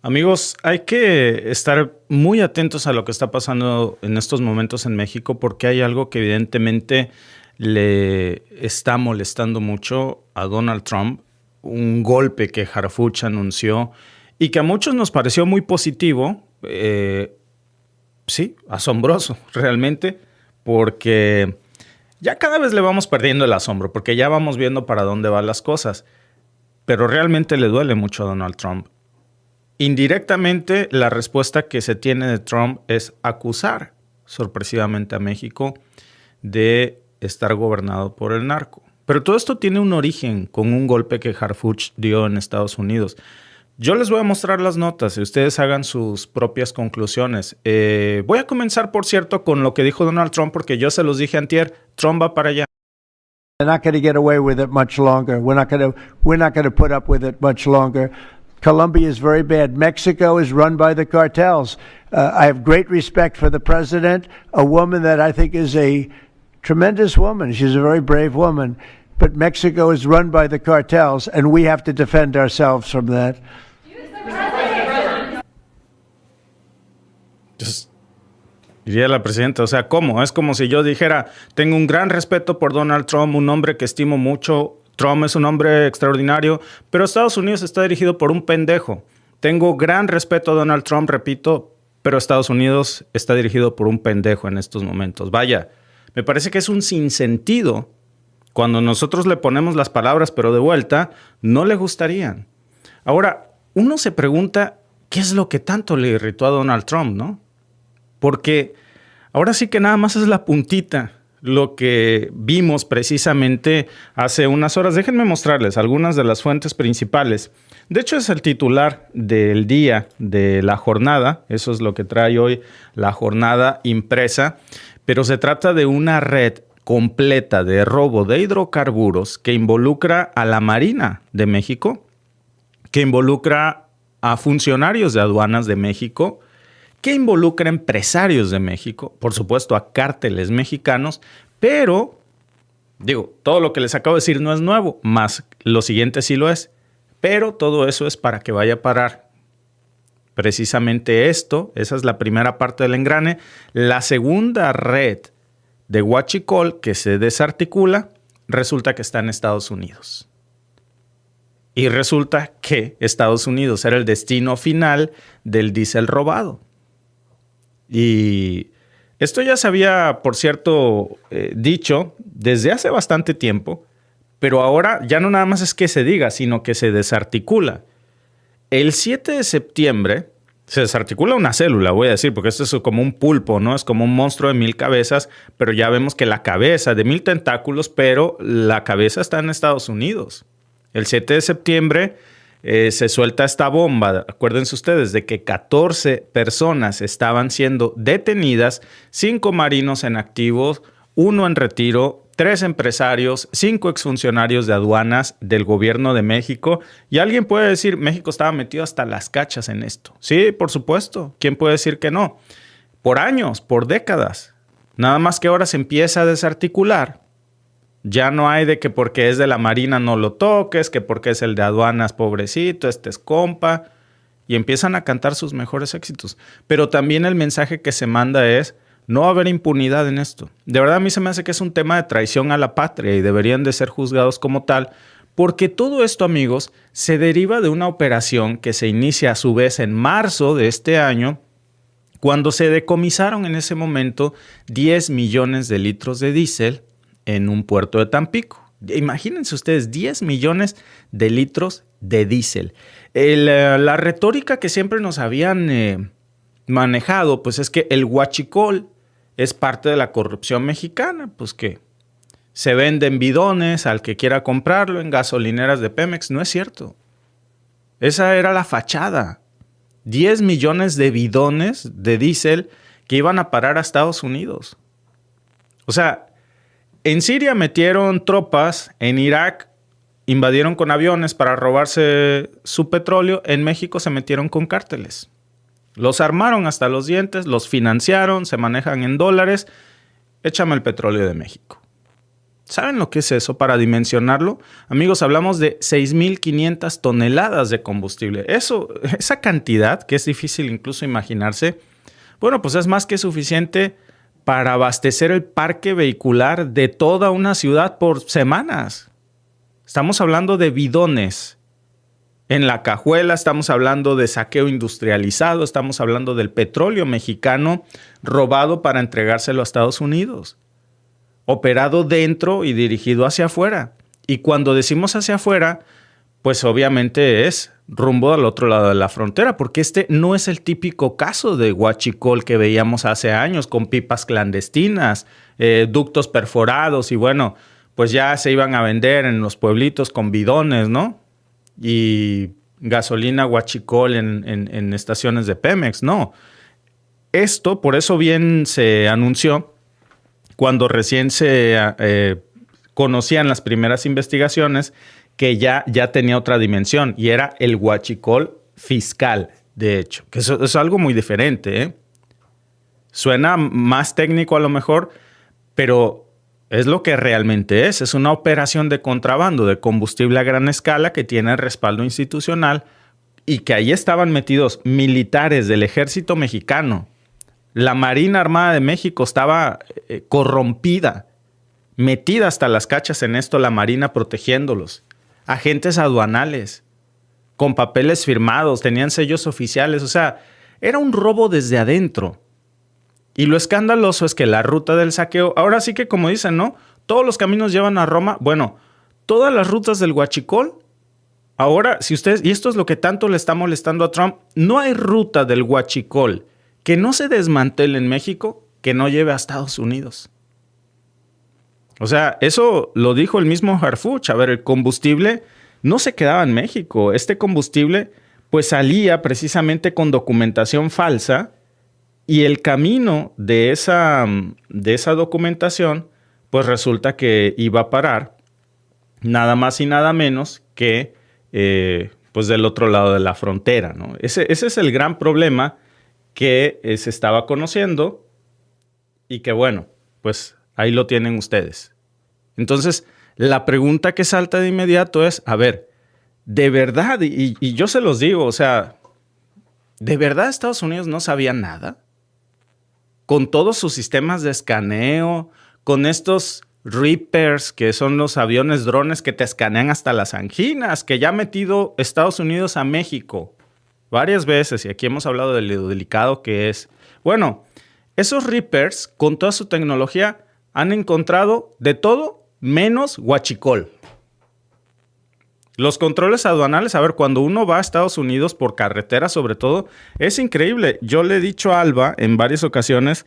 Amigos, hay que estar muy atentos a lo que está pasando en estos momentos en México porque hay algo que evidentemente le está molestando mucho a Donald Trump, un golpe que Harfuch anunció y que a muchos nos pareció muy positivo, sí, asombroso realmente, porque ya cada vez le vamos perdiendo el asombro, porque ya vamos viendo para dónde van las cosas, pero realmente le duele mucho a Donald Trump. Indirectamente, la respuesta que se tiene de Trump es acusar sorpresivamente a México de estar gobernado por el narco. Pero todo esto tiene un origen con un golpe que Harfuch dio en Estados Unidos. Yo les voy a mostrar las notas y ustedes hagan sus propias conclusiones. Voy a comenzar, por cierto, con lo que dijo Donald Trump, porque yo se los dije antier, Trump va para allá. They're not going to get away with it much longer. We're not going to put up with it much longer. Colombia is very bad. Mexico is run by the cartels. I have great respect for the president, a woman that I think is a tremendous woman. She's a very brave woman. But Mexico is run by the cartels, and we have to defend ourselves from that. Diría la presidenta, o sea, ¿cómo? Es como si yo dijera, tengo un gran respeto por Donald Trump, un hombre que estimo mucho. Trump es un hombre extraordinario, pero Estados Unidos está dirigido por un pendejo. Tengo gran respeto a Donald Trump, repito, pero Estados Unidos está dirigido por un pendejo en estos momentos. Vaya, me parece que es un sinsentido. Cuando nosotros le ponemos las palabras, pero de vuelta, no le gustarían. Ahora, uno se pregunta, ¿qué es lo que tanto le irritó a Donald Trump, no? Porque ahora sí que nada más es la puntita. Lo que vimos precisamente hace unas horas. Déjenme mostrarles algunas de las fuentes principales. De hecho, es el titular del día de la jornada. Eso es lo que trae hoy la jornada impresa. Pero se trata de una red completa de robo de hidrocarburos que involucra a la Marina de México, que involucra a funcionarios de aduanas de México, que involucra a empresarios de México, por supuesto a cárteles mexicanos, pero, todo lo que les acabo de decir no es nuevo, más lo siguiente sí lo es, pero todo eso es para que vaya a parar. Precisamente esto, esa es la primera parte del engrane. La segunda red de huachicol que se desarticula, resulta que está en Estados Unidos. Y resulta que Estados Unidos era el destino final del diésel robado. Y esto ya se había, por cierto, dicho desde hace bastante tiempo, pero ahora ya no nada más es que se diga, sino que se desarticula. El 7 de septiembre se desarticula una célula, voy a decir, porque esto es como un pulpo, ¿no? Es como un monstruo de 1000 cabezas, pero ya vemos que la cabeza de 1000 tentáculos, pero la cabeza está en Estados Unidos. El 7 de septiembre se suelta esta bomba. Acuérdense ustedes de que 14 personas estaban siendo detenidas, 5 marinos en activos, 1 en retiro, 3 empresarios, 5 exfuncionarios de aduanas del gobierno de México. Y alguien puede decir, México estaba metido hasta las cachas en esto. Sí, por supuesto. ¿Quién puede decir que no? Por años, por décadas. Nada más que ahora se empieza a desarticular. Ya no hay de que porque es de la Marina no lo toques, que porque es el de aduanas, pobrecito, este es compa. Y empiezan a cantar sus mejores éxitos. Pero también el mensaje que se manda es, no va a haber impunidad en esto. De verdad a mí se me hace que es un tema de traición a la patria y deberían de ser juzgados como tal. Porque todo esto, amigos, se deriva de una operación que se inicia a su vez en marzo de este año, cuando se decomisaron en ese momento 10 millones de litros de diésel en un puerto de Tampico. Imagínense ustedes, 10 millones de litros de diésel. La retórica que siempre nos habían manejado, pues es que el huachicol es parte de la corrupción mexicana, pues que se venden bidones al que quiera comprarlo en gasolineras de Pemex. No es cierto. Esa era la fachada. 10 millones de bidones de diésel que iban a parar a Estados Unidos. O sea, en Siria metieron tropas, en Irak invadieron con aviones para robarse su petróleo, en México se metieron con cárteles. Los armaron hasta los dientes, los financiaron, se manejan en dólares. Échame el petróleo de México. ¿Saben lo que es eso? Para dimensionarlo, amigos, hablamos de 6.500 toneladas de combustible. Esa cantidad, que es difícil incluso imaginarse, bueno, pues es más que suficiente para abastecer el parque vehicular de toda una ciudad por semanas. Estamos hablando de bidones en la cajuela, estamos hablando de saqueo industrializado, estamos hablando del petróleo mexicano robado para entregárselo a Estados Unidos, operado dentro y dirigido hacia afuera. Y cuando decimos hacia afuera, pues obviamente es rumbo al otro lado de la frontera, porque este no es el típico caso de huachicol que veíamos hace años con pipas clandestinas, ductos perforados y bueno, pues ya se iban a vender en los pueblitos con bidones, ¿no? Y gasolina huachicol en estaciones de Pemex, no. Esto, por eso bien se anunció cuando recién se conocían las primeras investigaciones, que ya tenía otra dimensión y era el huachicol fiscal, de hecho, que eso es algo muy diferente, ¿eh? Suena más técnico a lo mejor, pero es lo que realmente es una operación de contrabando de combustible a gran escala que tiene respaldo institucional y que ahí estaban metidos militares del ejército mexicano. La Marina Armada de México estaba corrompida, metida hasta las cachas en esto, la Marina protegiéndolos. Agentes aduanales, con papeles firmados, tenían sellos oficiales. O sea, era un robo desde adentro. Y lo escandaloso es que la ruta del saqueo, ahora sí que como dicen, ¿no? Todos los caminos llevan a Roma. Bueno, todas las rutas del huachicol, ahora, si ustedes, y esto es lo que tanto le está molestando a Trump, no hay ruta del huachicol que no se desmantele en México que no lleve a Estados Unidos. O sea, eso lo dijo el mismo Harfuch. A ver, el combustible no se quedaba en México. Este combustible pues salía precisamente con documentación falsa y el camino de esa documentación pues resulta que iba a parar nada más y nada menos que pues del otro lado de la frontera, ¿no? Ese es el gran problema que se estaba conociendo y que bueno, pues ahí lo tienen ustedes. Entonces, la pregunta que salta de inmediato es, a ver, de verdad, y yo se los digo, o sea, ¿de verdad Estados Unidos no sabía nada? Con todos sus sistemas de escaneo, con estos Reapers, que son los aviones drones que te escanean hasta las anginas, que ya ha metido Estados Unidos a México varias veces, y aquí hemos hablado de lo delicado que es. Bueno, esos Reapers, con toda su tecnología, han encontrado de todo menos huachicol. Los controles aduanales, a ver, cuando uno va a Estados Unidos por carretera sobre todo, es increíble. Yo le he dicho a Alba en varias ocasiones,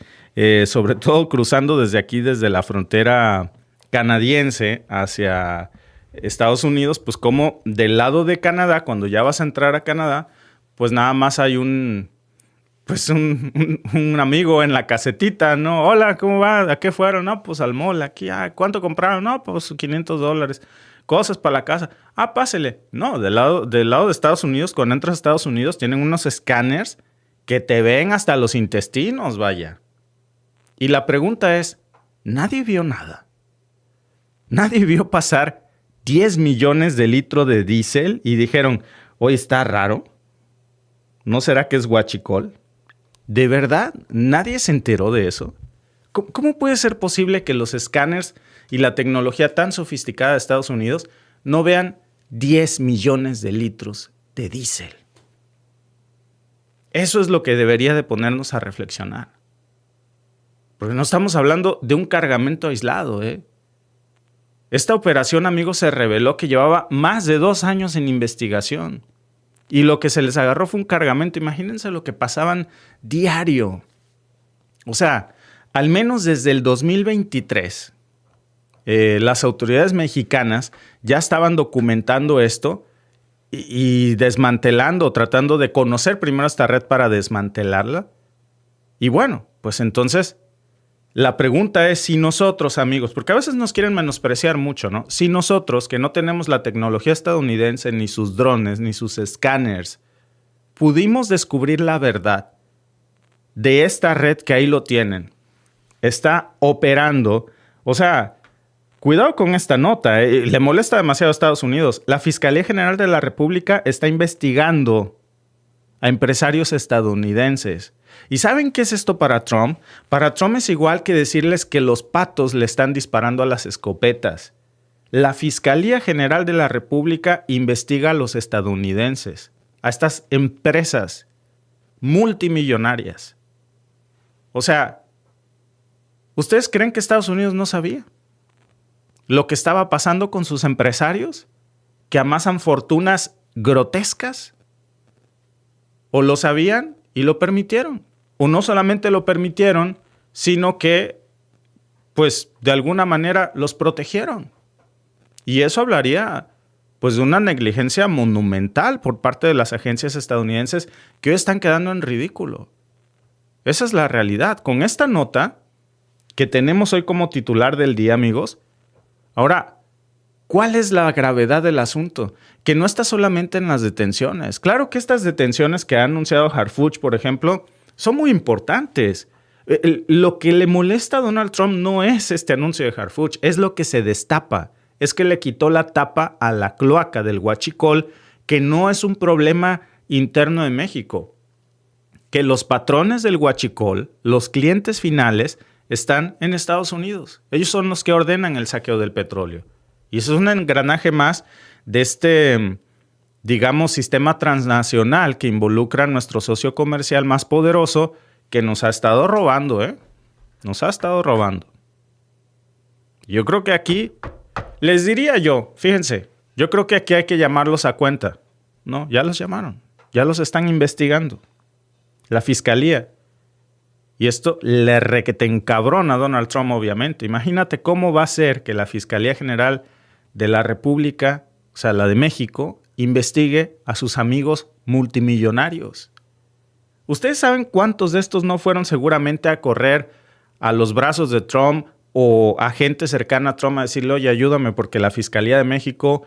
sobre todo cruzando desde aquí, desde la frontera canadiense hacia Estados Unidos, pues como del lado de Canadá, cuando ya vas a entrar a Canadá, pues nada más hay un amigo en la casetita, ¿no? Hola, ¿cómo va? ¿A qué fueron? No, pues al mall, aquí. ¿Cuánto compraron? No, pues $500. Cosas para la casa. Pásele. No, del lado de Estados Unidos, cuando entras a Estados Unidos, tienen unos escáneres que te ven hasta los intestinos, vaya. Y la pregunta es, ¿nadie vio nada? ¿Nadie vio pasar 10 millones de litros de diésel y dijeron, oye, está raro? ¿No será que es huachicol? ¿De verdad nadie se enteró de eso? ¿Cómo puede ser posible que los escáneres y la tecnología tan sofisticada de Estados Unidos no vean 10 millones de litros de diésel? Eso es lo que debería de ponernos a reflexionar. Porque no estamos hablando de un cargamento aislado, ¿eh? Esta operación, amigos, se reveló que llevaba más de 2 años en investigación. Y lo que se les agarró fue un cargamento. Imagínense lo que pasaban diario. O sea, al menos desde el 2023, las autoridades mexicanas ya estaban documentando esto y desmantelando, tratando de conocer primero esta red para desmantelarla. Y bueno, pues entonces la pregunta es si nosotros, amigos, porque a veces nos quieren menospreciar mucho, ¿no? Si nosotros, que no tenemos la tecnología estadounidense, ni sus drones, ni sus escáneres, pudimos descubrir la verdad de esta red que ahí lo tienen, está operando, o sea, Cuidado con esta nota, le molesta demasiado a Estados Unidos. La Fiscalía General de la República está investigando a empresarios estadounidenses. ¿Y saben qué es esto para Trump? Para Trump es igual que decirles que los patos le están disparando a las escopetas. La Fiscalía General de la República investiga a los estadounidenses, a estas empresas multimillonarias. O sea, ¿ustedes creen que Estados Unidos no sabía lo que estaba pasando con sus empresarios que amasan fortunas grotescas? ¿O lo sabían y lo permitieron? O no solamente lo permitieron, sino que, pues, de alguna manera los protegieron. Y eso hablaría, pues, de una negligencia monumental por parte de las agencias estadounidenses que hoy están quedando en ridículo. Esa es la realidad. Con esta nota que tenemos hoy como titular del día, amigos, ahora, ¿cuál es la gravedad del asunto? Que no está solamente en las detenciones. Claro que estas detenciones que ha anunciado Harfuch, por ejemplo, son muy importantes. Lo que le molesta a Donald Trump no es este anuncio de Harfuch, es lo que se destapa. Es que le quitó la tapa a la cloaca del huachicol, que no es un problema interno de México. Que los patrones del huachicol, los clientes finales, están en Estados Unidos. Ellos son los que ordenan el saqueo del petróleo. Y eso es un engranaje más de este, digamos, sistema transnacional que involucra a nuestro socio comercial más poderoso que nos ha estado robando, ¿eh? Nos ha estado robando. Yo creo que aquí, les diría yo, fíjense, yo creo que aquí hay que llamarlos a cuenta. No, ya los llamaron, ya los están investigando. La fiscalía. Y esto le requete encabrona a Donald Trump, obviamente. Imagínate cómo va a ser que la Fiscalía General de la República, o sea, la de México, investigue a sus amigos multimillonarios. ¿Ustedes saben cuántos de estos no fueron seguramente a correr a los brazos de Trump o a gente cercana a Trump a decirle, oye, ayúdame porque la Fiscalía de México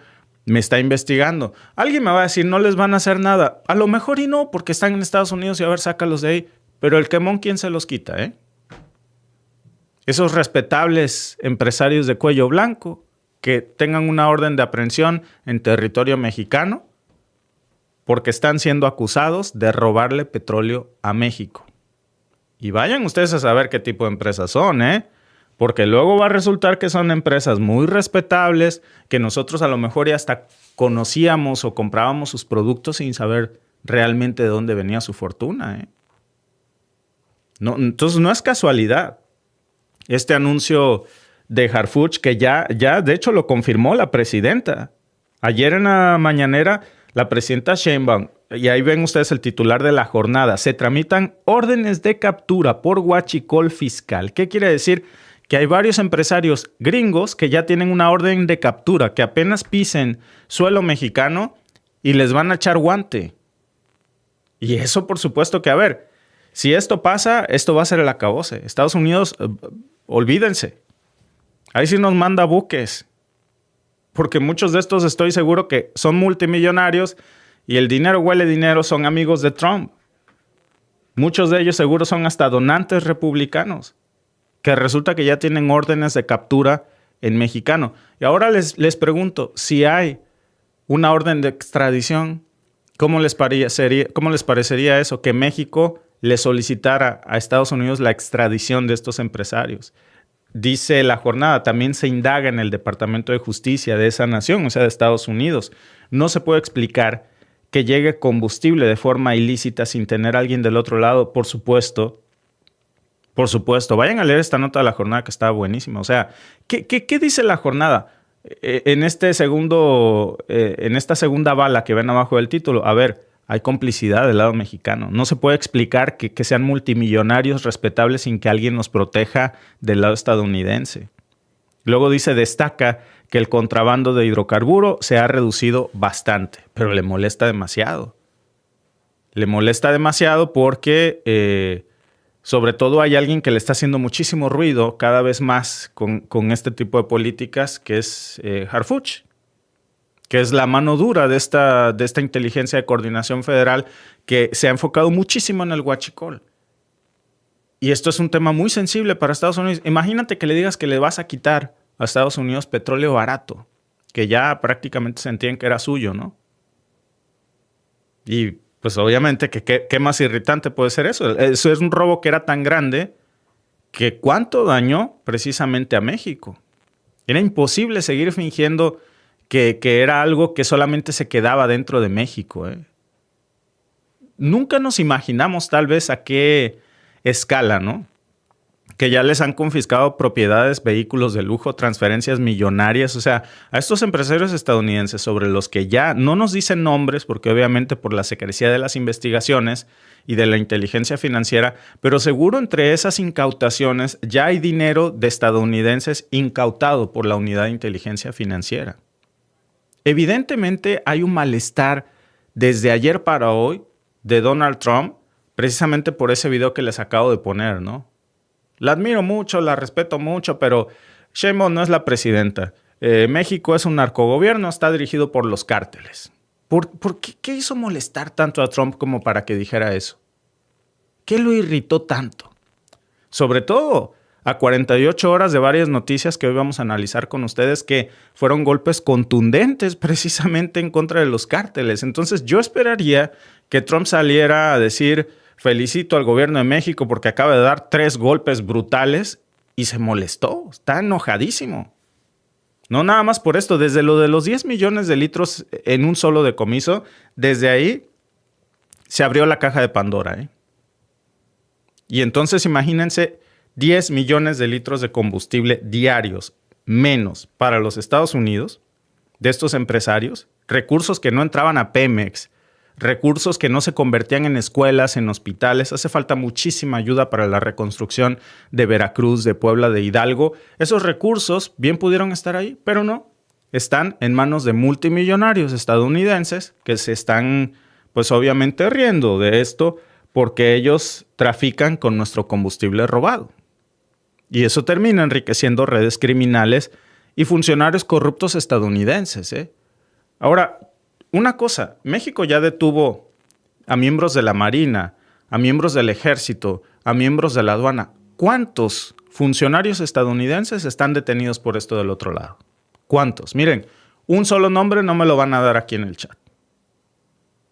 me está investigando? Alguien me va a decir, no les van a hacer nada. A lo mejor y no, porque están en Estados Unidos y a ver, sácalos de ahí. Pero el quemón, ¿quién se los quita, eh? Esos respetables empresarios de cuello blanco que tengan una orden de aprehensión en territorio mexicano porque están siendo acusados de robarle petróleo a México. Y vayan ustedes a saber qué tipo de empresas son, ¿eh? Porque luego va a resultar que son empresas muy respetables, que nosotros a lo mejor ya hasta conocíamos o comprábamos sus productos sin saber realmente de dónde venía su fortuna, ¿eh? No, entonces no es casualidad este anuncio de Harfuch que ya de hecho lo confirmó la presidenta. Ayer en la mañanera la presidenta Sheinbaum, y ahí ven ustedes el titular de la jornada, se tramitan órdenes de captura por huachicol fiscal. ¿Qué quiere decir? Que hay varios empresarios gringos que ya tienen una orden de captura, que apenas pisen suelo mexicano y les van a echar guante. Y eso por supuesto que, a ver, si esto pasa, esto va a ser el acabose. Estados Unidos, olvídense. Ahí sí nos manda buques. Porque muchos de estos estoy seguro que son multimillonarios y el dinero huele dinero, son amigos de Trump. Muchos de ellos seguro son hasta donantes republicanos, que resulta que ya tienen órdenes de captura en mexicano. Y ahora les pregunto, si hay una orden de extradición, ¿cómo les parecería eso? Que México le solicitara a Estados Unidos la extradición de estos empresarios. Dice la jornada, también se indaga en el Departamento de Justicia de esa nación, o sea, de Estados Unidos. No se puede explicar que llegue combustible de forma ilícita sin tener a alguien del otro lado, por supuesto. Por supuesto. Vayan a leer esta nota de la jornada que está buenísima. O sea, ¿qué dice la jornada? En esta segunda bala que ven abajo del título, a ver, hay complicidad del lado mexicano. No se puede explicar que sean multimillonarios respetables sin que alguien nos proteja del lado estadounidense. Luego dice, destaca que el contrabando de hidrocarburo se ha reducido bastante, pero le molesta demasiado. Le molesta demasiado porque sobre todo hay alguien que le está haciendo muchísimo ruido cada vez más con este tipo de políticas, que es Harfuch, que es la mano dura de esta inteligencia de coordinación federal que se ha enfocado muchísimo en el huachicol. Y esto es un tema muy sensible para Estados Unidos. Imagínate que le digas que le vas a quitar a Estados Unidos petróleo barato, que ya prácticamente sentían que era suyo, ¿no? Y pues obviamente, ¿qué más irritante puede ser eso? Eso es un robo que era tan grande que ¿cuánto dañó precisamente a México? Era imposible seguir fingiendo que era algo que solamente se quedaba dentro de México, ¿eh? Nunca nos imaginamos tal vez a qué escala, ¿no? Que ya les han confiscado propiedades, vehículos de lujo, transferencias millonarias. O sea, a estos empresarios estadounidenses sobre los que ya no nos dicen nombres, porque obviamente por la secrecía de las investigaciones y de la inteligencia financiera, pero seguro entre esas incautaciones ya hay dinero de estadounidenses incautado por la Unidad de Inteligencia Financiera. Evidentemente hay un malestar desde ayer para hoy de Donald Trump, precisamente por ese video que les acabo de poner, ¿no? La admiro mucho, la respeto mucho, pero Sheinbaum no es la presidenta. México es un narcogobierno, está dirigido por los cárteles. ¿Por qué hizo molestar tanto a Trump como para que dijera eso? ¿Qué lo irritó tanto? Sobre todo a 48 horas de varias noticias que hoy vamos a analizar con ustedes que fueron golpes contundentes precisamente en contra de los cárteles. Entonces yo esperaría que Trump saliera a decir: felicito al gobierno de México porque acaba de dar 3 golpes brutales, y se molestó, está enojadísimo. No nada más por esto, desde lo de los 10 millones de litros en un solo decomiso, desde ahí se abrió la caja de Pandora, ¿eh? Y entonces imagínense 10 millones de litros de combustible diarios menos para los Estados Unidos de estos empresarios, recursos que no entraban a Pemex, recursos que no se convertían en escuelas, en hospitales. Hace falta muchísima ayuda para la reconstrucción de Veracruz, de Puebla, de Hidalgo. Esos recursos bien pudieron estar ahí, pero no. Están en manos de multimillonarios estadounidenses que se están, pues obviamente, riendo de esto porque ellos trafican con nuestro combustible robado. Y eso termina enriqueciendo redes criminales y funcionarios corruptos estadounidenses, ¿eh? Ahora, una cosa, México ya detuvo a miembros de la Marina, a miembros del Ejército, a miembros de la aduana. ¿Cuántos funcionarios estadounidenses están detenidos por esto del otro lado? ¿Cuántos? Miren, un solo nombre no me lo van a dar aquí en el chat.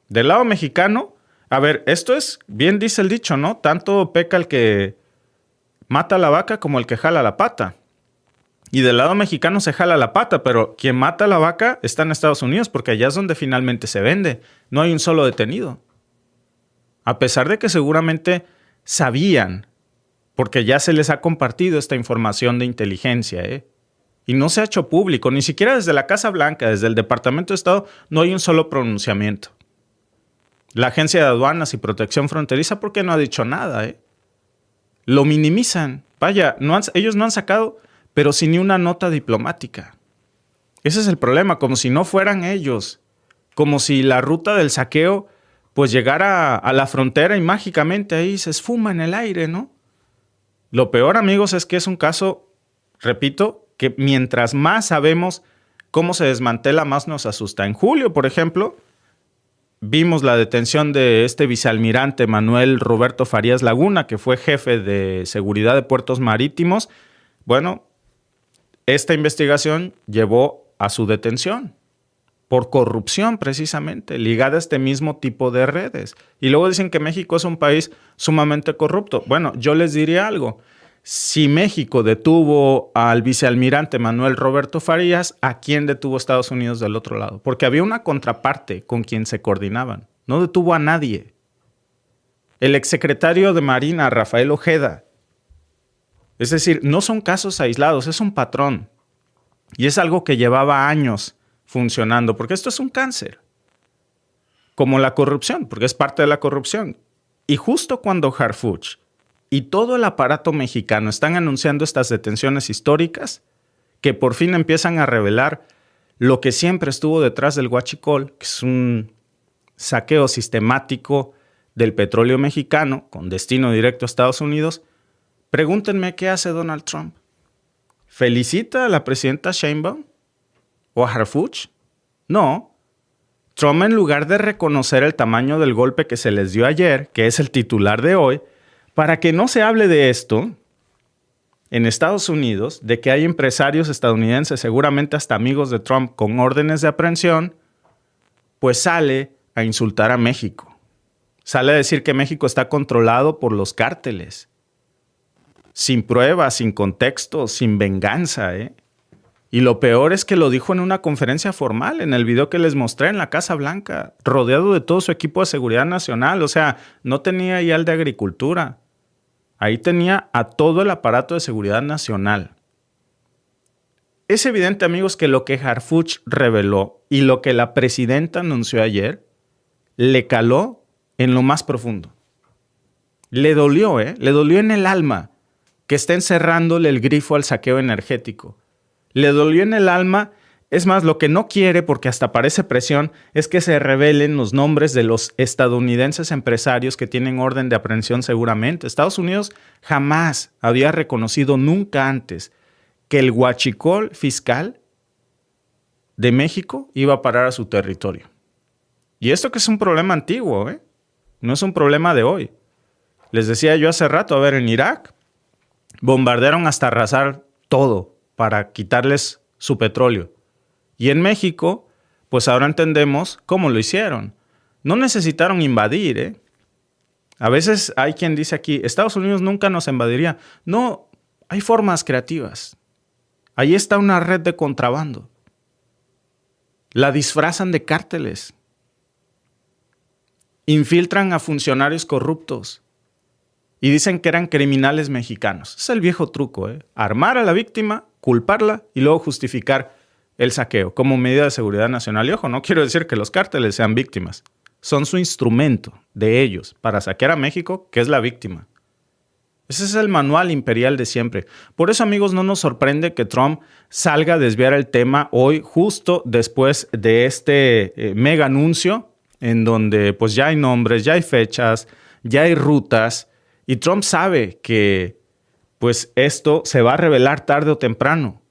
Del lado mexicano, a ver, esto es, bien dice el dicho, ¿no? Tanto peca el que mata a la vaca como el que jala la pata. Y del lado mexicano se jala la pata, pero quien mata a la vaca está en Estados Unidos, porque allá es donde finalmente se vende. No hay un solo detenido. A pesar de que seguramente sabían, porque ya se les ha compartido esta información de inteligencia, ¿eh? Y no se ha hecho público, ni siquiera desde la Casa Blanca, desde el Departamento de Estado, no hay un solo pronunciamiento. La Agencia de Aduanas y Protección Fronteriza, ¿por qué no ha dicho nada, eh? Lo minimizan. Vaya, ellos no han sacado, pero sin ni una nota diplomática. Ese es el problema, como si no fueran ellos. Como si la ruta del saqueo pues llegara a la frontera y mágicamente ahí se esfuma en el aire, ¿no? Lo peor, amigos, es que es un caso, repito, que mientras más sabemos cómo se desmantela, más nos asusta. En julio, por ejemplo, vimos la detención de este vicealmirante Manuel Roberto Farías Laguna, que fue jefe de seguridad de puertos marítimos. Bueno, esta investigación llevó a su detención por corrupción precisamente, ligada a este mismo tipo de redes. Y luego dicen que México es un país sumamente corrupto. Bueno, yo les diría algo. Si México detuvo al vicealmirante Manuel Roberto Farías, ¿a quién detuvo Estados Unidos del otro lado? Porque había una contraparte con quien se coordinaban. No detuvo a nadie. El exsecretario de Marina, Rafael Ojeda. Es decir, no son casos aislados, es un patrón. Y es algo que llevaba años funcionando, porque esto es un cáncer. Como la corrupción, porque es parte de la corrupción. Y justo cuando Harfuch y todo el aparato mexicano están anunciando estas detenciones históricas, que por fin empiezan a revelar lo que siempre estuvo detrás del huachicol, que es un saqueo sistemático del petróleo mexicano con destino directo a Estados Unidos, pregúntenme qué hace Donald Trump. ¿Felicita a la presidenta Sheinbaum o a Harfuch? No. Trump, en lugar de reconocer el tamaño del golpe que se les dio ayer, que es el titular de hoy, para que no se hable de esto, en Estados Unidos de que hay empresarios estadounidenses, seguramente hasta amigos de Trump, con órdenes de aprehensión, pues sale a insultar a México. Sale a decir que México está controlado por los cárteles. Sin pruebas, sin contexto, sin venganza, ¿eh? Y lo peor es que lo dijo en una conferencia formal, en el video que les mostré en la Casa Blanca, rodeado de todo su equipo de seguridad nacional. O sea, no tenía ya el de agricultura. Ahí tenía a todo el aparato de seguridad nacional. Es evidente, amigos, que lo que Harfuch reveló y lo que la presidenta anunció ayer le caló en lo más profundo. Le dolió, le dolió en el alma que estén cerrándole el grifo al saqueo energético. Le dolió en el alma. Es más, lo que no quiere, porque hasta parece presión, es que se revelen los nombres de los estadounidenses empresarios que tienen orden de aprehensión seguramente. Estados Unidos jamás había reconocido nunca antes que el huachicol fiscal de México iba a parar a su territorio. Y esto que es un problema antiguo, no es un problema de hoy. Les decía yo hace rato, a ver, en Irak bombardearon hasta arrasar todo para quitarles su petróleo. Y en México, pues ahora entendemos cómo lo hicieron. No necesitaron invadir, A veces hay quien dice aquí, Estados Unidos nunca nos invadiría. No, hay formas creativas. Ahí está una red de contrabando. La disfrazan de cárteles. Infiltran a funcionarios corruptos. Y dicen que eran criminales mexicanos. Es el viejo truco, Armar a la víctima, culparla y luego justificar el saqueo como medida de seguridad nacional. Y ojo, no quiero decir que los cárteles sean víctimas. Son su instrumento de ellos para saquear a México, que es la víctima. Ese es el manual imperial de siempre. Por eso, amigos, no nos sorprende que Trump salga a desviar el tema hoy, justo después de este mega anuncio, en donde pues ya hay nombres, ya hay fechas, ya hay rutas. Y Trump sabe que pues esto se va a revelar tarde o temprano.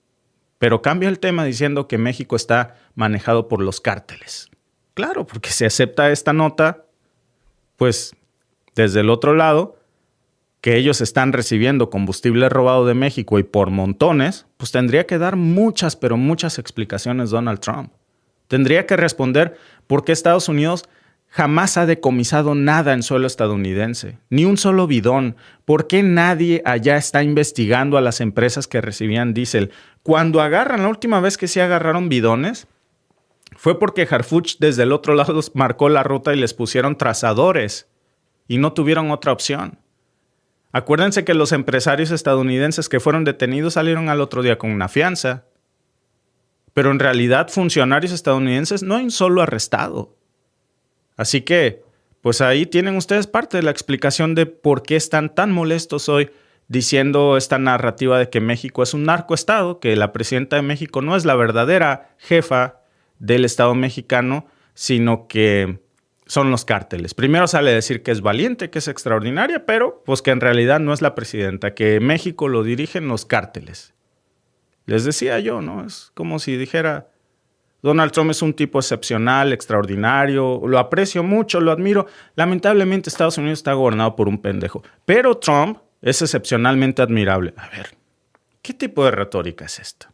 Pero cambia el tema diciendo que México está manejado por los cárteles. Claro, porque si acepta esta nota, pues desde el otro lado, que ellos están recibiendo combustible robado de México y por montones, pues tendría que dar muchas, pero muchas explicaciones Donald Trump. Tendría que responder por qué Estados Unidos jamás ha decomisado nada en suelo estadounidense, ni un solo bidón. ¿Por qué nadie allá está investigando a las empresas que recibían diésel? Cuando agarran, la última vez que sí agarraron bidones, fue porque Harfuch desde el otro lado marcó la ruta y les pusieron trazadores y no tuvieron otra opción. Acuérdense que los empresarios estadounidenses que fueron detenidos salieron al otro día con una fianza. Pero en realidad funcionarios estadounidenses no hay un solo arrestado. Así que, pues ahí tienen ustedes parte de la explicación de por qué están tan molestos hoy diciendo esta narrativa de que México es un narcoestado, que la presidenta de México no es la verdadera jefa del Estado mexicano, sino que son los cárteles. Primero sale a decir que es valiente, que es extraordinaria, pero pues que en realidad no es la presidenta, que México lo dirigen los cárteles. Les decía yo, ¿no? Es como si dijera, Donald Trump es un tipo excepcional, extraordinario, lo aprecio mucho, lo admiro. Lamentablemente Estados Unidos está gobernado por un pendejo, pero Trump es excepcionalmente admirable. A ver, ¿qué tipo de retórica es esta?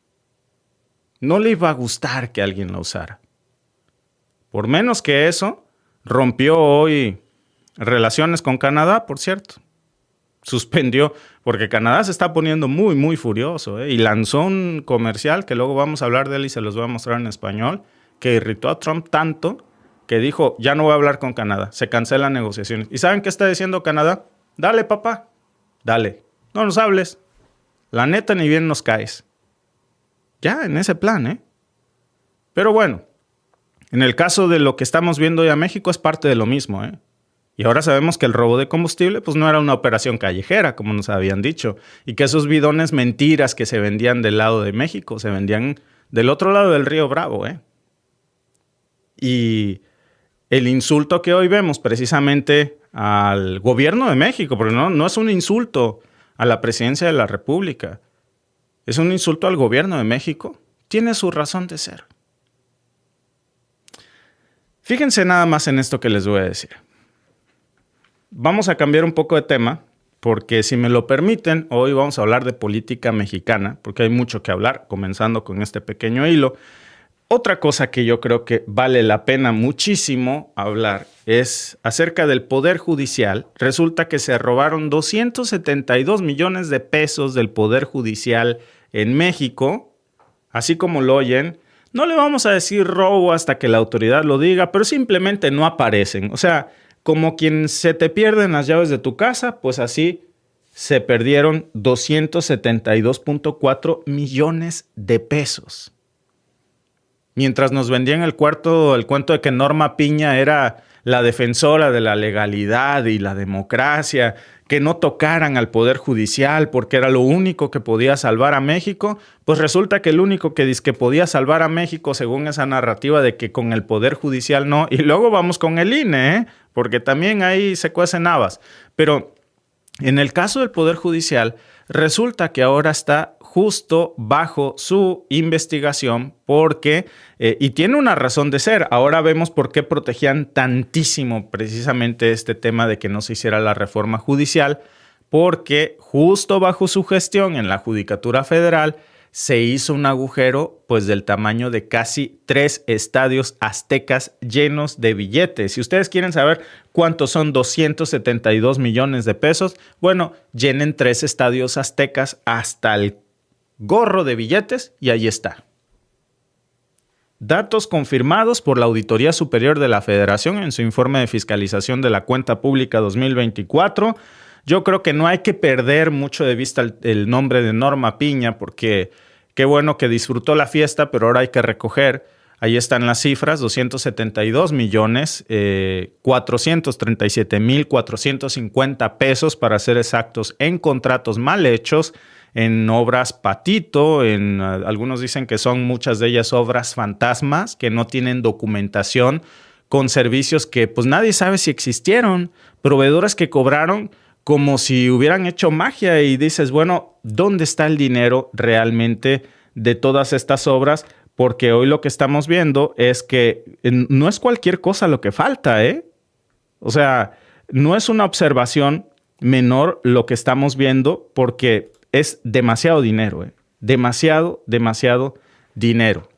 No le iba a gustar que alguien la usara. Por menos que eso, rompió hoy relaciones con Canadá, por cierto. Suspendió, porque Canadá se está poniendo muy, muy furioso, y lanzó un comercial que luego vamos a hablar de él y se los voy a mostrar en español, que irritó a Trump tanto que dijo, ya no voy a hablar con Canadá, se cancelan negociaciones. ¿Y saben qué está diciendo Canadá? Dale, papá, dale, no nos hables. La neta, ni bien nos caes. Ya, en ese plan, Pero bueno, en el caso de lo que estamos viendo hoy a México es parte de lo mismo, Y ahora sabemos que el robo de combustible pues no era una operación callejera, como nos habían dicho, y que esos bidones mentiras que se vendían del lado de México, se vendían del otro lado del río Bravo, Y el insulto que hoy vemos precisamente al gobierno de México, porque no es un insulto a la presidencia de la República, es un insulto al gobierno de México, tiene su razón de ser. Fíjense nada más en esto que les voy a decir. Vamos a cambiar un poco de tema, porque si me lo permiten, hoy vamos a hablar de política mexicana, porque hay mucho que hablar, comenzando con este pequeño hilo. Otra cosa que yo creo que vale la pena muchísimo hablar es acerca del Poder Judicial. Resulta que se robaron 272 millones de pesos del Poder Judicial en México, así como lo oyen. No le vamos a decir robo hasta que la autoridad lo diga, pero simplemente no aparecen. O sea, como quien se te pierden las llaves de tu casa, pues así se perdieron 272.4 millones de pesos. Mientras nos vendían el cuento de que Norma Piña era la defensora de la legalidad y la democracia, que no tocaran al Poder Judicial porque era lo único que podía salvar a México, pues resulta que el único que dice que podía salvar a México, según esa narrativa de que con el Poder Judicial no, y luego vamos con el INE, porque también ahí se cuecen habas. Pero en el caso del Poder Judicial, resulta que ahora está justo bajo su investigación porque, y tiene una razón de ser, ahora vemos por qué protegían tantísimo precisamente este tema de que no se hiciera la reforma judicial, porque justo bajo su gestión en la Judicatura Federal se hizo un agujero pues del tamaño de casi 3 estadios aztecas llenos de billetes. Si ustedes quieren saber cuántos son 272 millones de pesos, bueno, llenen 3 estadios aztecas hasta el gorro de billetes y ahí está. Datos confirmados por la Auditoría Superior de la Federación en su informe de fiscalización de la cuenta pública 2024. Yo creo que no hay que perder mucho de vista el nombre de Norma Piña porque qué bueno que disfrutó la fiesta, pero ahora hay que recoger. Ahí están las cifras, 272 millones, 437,450 pesos para ser exactos en contratos mal hechos, en obras patito, algunos dicen que son muchas de ellas obras fantasmas que no tienen documentación, con servicios que pues nadie sabe si existieron, proveedores que cobraron como si hubieran hecho magia y dices, bueno, ¿dónde está el dinero realmente de todas estas obras? Porque hoy lo que estamos viendo es que no es cualquier cosa lo que falta, ¿eh? O sea, no es una observación menor lo que estamos viendo porque es demasiado dinero, ¿eh? Demasiado dinero.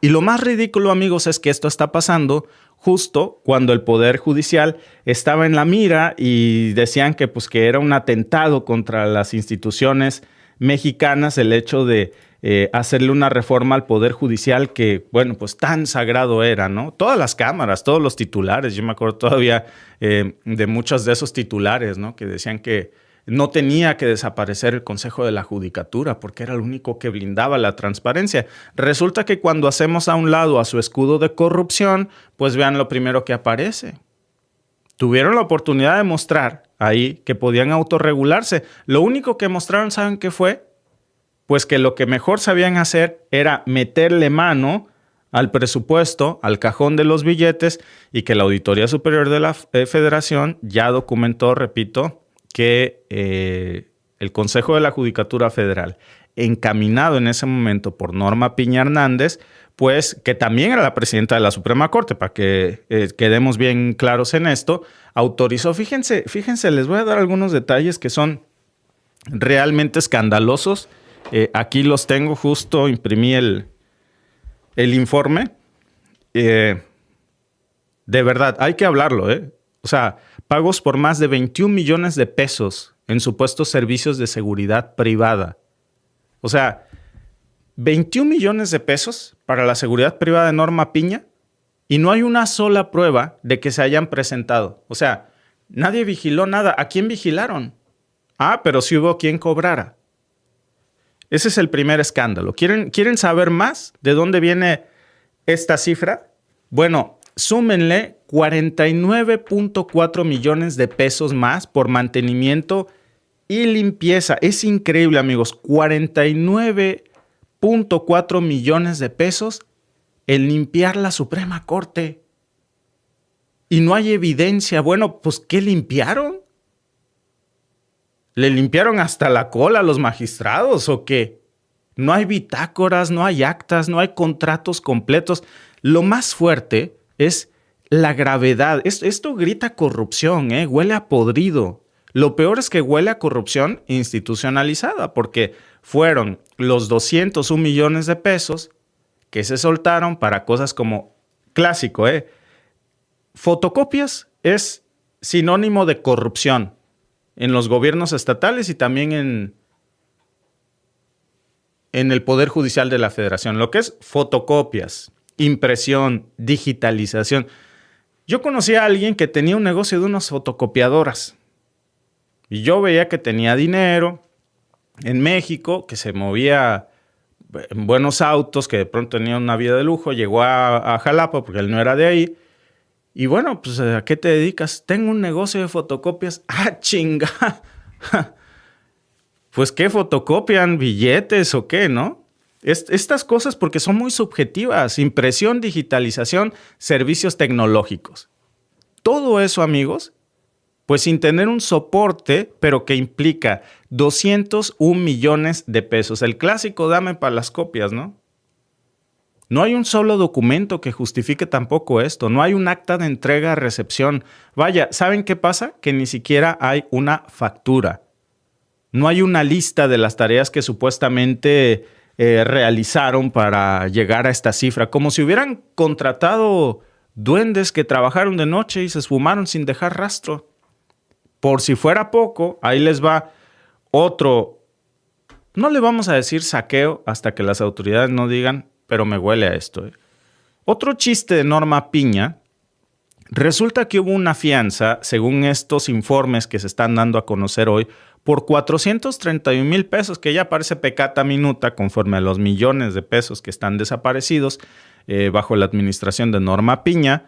Y lo más ridículo, amigos, es que esto está pasando justo cuando el Poder Judicial estaba en la mira y decían que, pues, que era un atentado contra las instituciones mexicanas el hecho de hacerle una reforma al Poder Judicial que, bueno, pues tan sagrado era, ¿no? Todas las cámaras, todos los titulares, yo me acuerdo todavía de muchos de esos titulares, ¿no? Que decían que no tenía que desaparecer el Consejo de la Judicatura porque era el único que blindaba la transparencia. Resulta que cuando hacemos a un lado a su escudo de corrupción, pues vean lo primero que aparece. Tuvieron la oportunidad de mostrar ahí que podían autorregularse. Lo único que mostraron, ¿saben qué fue? Pues que lo que mejor sabían hacer era meterle mano al presupuesto, al cajón de los billetes y que la Auditoría Superior de la Federación ya documentó, repito, que el Consejo de la Judicatura Federal, encaminado en ese momento por Norma Piña Hernández, pues que también era la presidenta de la Suprema Corte, para que quedemos bien claros en esto, autorizó, fíjense, les voy a dar algunos detalles que son realmente escandalosos. Aquí los tengo, justo imprimí el informe. De verdad, hay que hablarlo, ¿eh? O sea, pagos por más de 21 millones de pesos en supuestos servicios de seguridad privada. O sea, 21 millones de pesos para la seguridad privada de Norma Piña y no hay una sola prueba de que se hayan presentado. O sea, nadie vigiló nada. ¿A quién vigilaron? Ah, pero sí hubo quien cobrara. Ese es el primer escándalo. ¿Quieren saber más de dónde viene esta cifra? Bueno, súmenle 49.4 millones de pesos más por mantenimiento y limpieza. Es increíble, amigos. 49.4 millones de pesos en limpiar la Suprema Corte. Y no hay evidencia. Bueno, pues ¿qué limpiaron? ¿Le limpiaron hasta la cola a los magistrados o qué? No hay bitácoras, no hay actas, no hay contratos completos. Lo más fuerte es la gravedad. Esto grita corrupción, huele a podrido. Lo peor es que huele a corrupción institucionalizada, porque fueron los 201 millones de pesos que se soltaron para cosas como, clásico, fotocopias es sinónimo de corrupción en los gobiernos estatales y también en el Poder Judicial de la Federación. Lo que es fotocopias, impresión, digitalización. Yo conocí a alguien que tenía un negocio de unas fotocopiadoras y yo veía que tenía dinero en México, que se movía en buenos autos, que de pronto tenía una vida de lujo. Llegó a Jalapa porque él no era de ahí. Y bueno, pues ¿a qué te dedicas? Tengo un negocio de fotocopias. ¡Ah, chinga! Pues ¿qué fotocopian? ¿Billetes o qué, no? Estas cosas porque son muy subjetivas. Impresión, digitalización, servicios tecnológicos. Todo eso, amigos, pues sin tener un soporte, pero que implica 201 millones de pesos. El clásico dame para las copias, ¿no? No hay un solo documento que justifique tampoco esto. No hay un acta de entrega-recepción. Vaya, ¿saben qué pasa? Que ni siquiera hay una factura. No hay una lista de las tareas que supuestamente realizaron para llegar a esta cifra. Como si hubieran contratado duendes que trabajaron de noche y se esfumaron sin dejar rastro. Por si fuera poco, ahí les va otro. No le vamos a decir saqueo hasta que las autoridades no digan, pero me huele a esto. Otro chiste de Norma Piña. Resulta que hubo una fianza, según estos informes que se están dando a conocer hoy, por 431 mil pesos, que ya parece pecata minuta conforme a los millones de pesos que están desaparecidos bajo la administración de Norma Piña.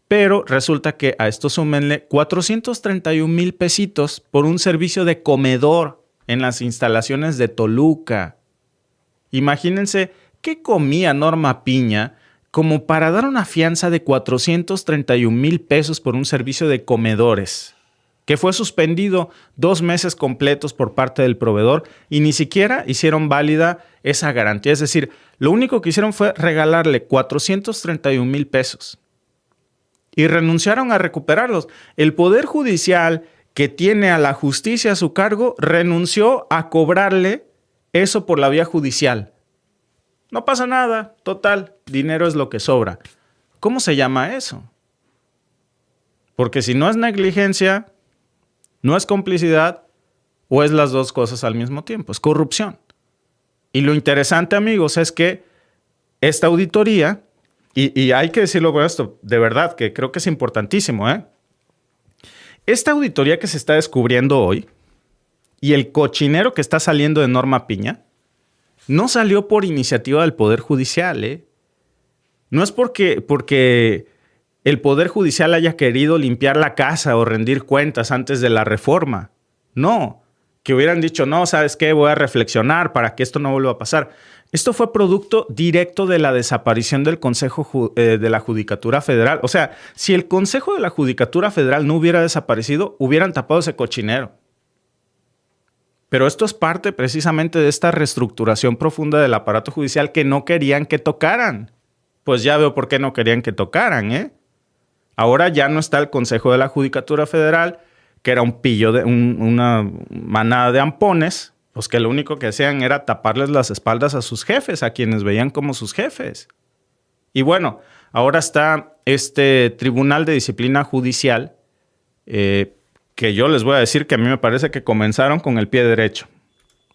Pero resulta que a esto súmenle 431 mil pesitos por un servicio de comedor en las instalaciones de Toluca. Imagínense qué comía Norma Piña como para dar una fianza de 431 mil pesos por un servicio de comedores, que fue suspendido 2 meses completos por parte del proveedor y ni siquiera hicieron válida esa garantía. Es decir, lo único que hicieron fue regalarle 431 mil pesos y renunciaron a recuperarlos. El Poder Judicial, que tiene a la justicia a su cargo, renunció a cobrarle eso por la vía judicial. No pasa nada, total, dinero es lo que sobra. ¿Cómo se llama eso? Porque si no es negligencia, no es complicidad, o es las dos cosas al mismo tiempo, es corrupción. Y lo interesante, amigos, es que esta auditoría, y hay que decirlo con esto, de verdad, que creo que es importantísimo, Esta auditoría que se está descubriendo hoy, y el cochinero que está saliendo de Norma Piña, no salió por iniciativa del Poder Judicial, No es porque el Poder Judicial haya querido limpiar la casa o rendir cuentas antes de la reforma. No, que hubieran dicho, no, ¿sabes qué? Voy a reflexionar para que esto no vuelva a pasar. Esto fue producto directo de la desaparición del Consejo de la Judicatura Federal. O sea, si el Consejo de la Judicatura Federal no hubiera desaparecido, hubieran tapado ese cochinero. Pero esto es parte precisamente de esta reestructuración profunda del aparato judicial que no querían que tocaran. Pues ya veo por qué no querían que tocaran, Ahora ya no está el Consejo de la Judicatura Federal, que era un pillo de una manada de ampones, pues que lo único que hacían era taparles las espaldas a sus jefes, a quienes veían como sus jefes. Y bueno, ahora está este Tribunal de Disciplina Judicial, que yo les voy a decir que a mí me parece que comenzaron con el pie derecho.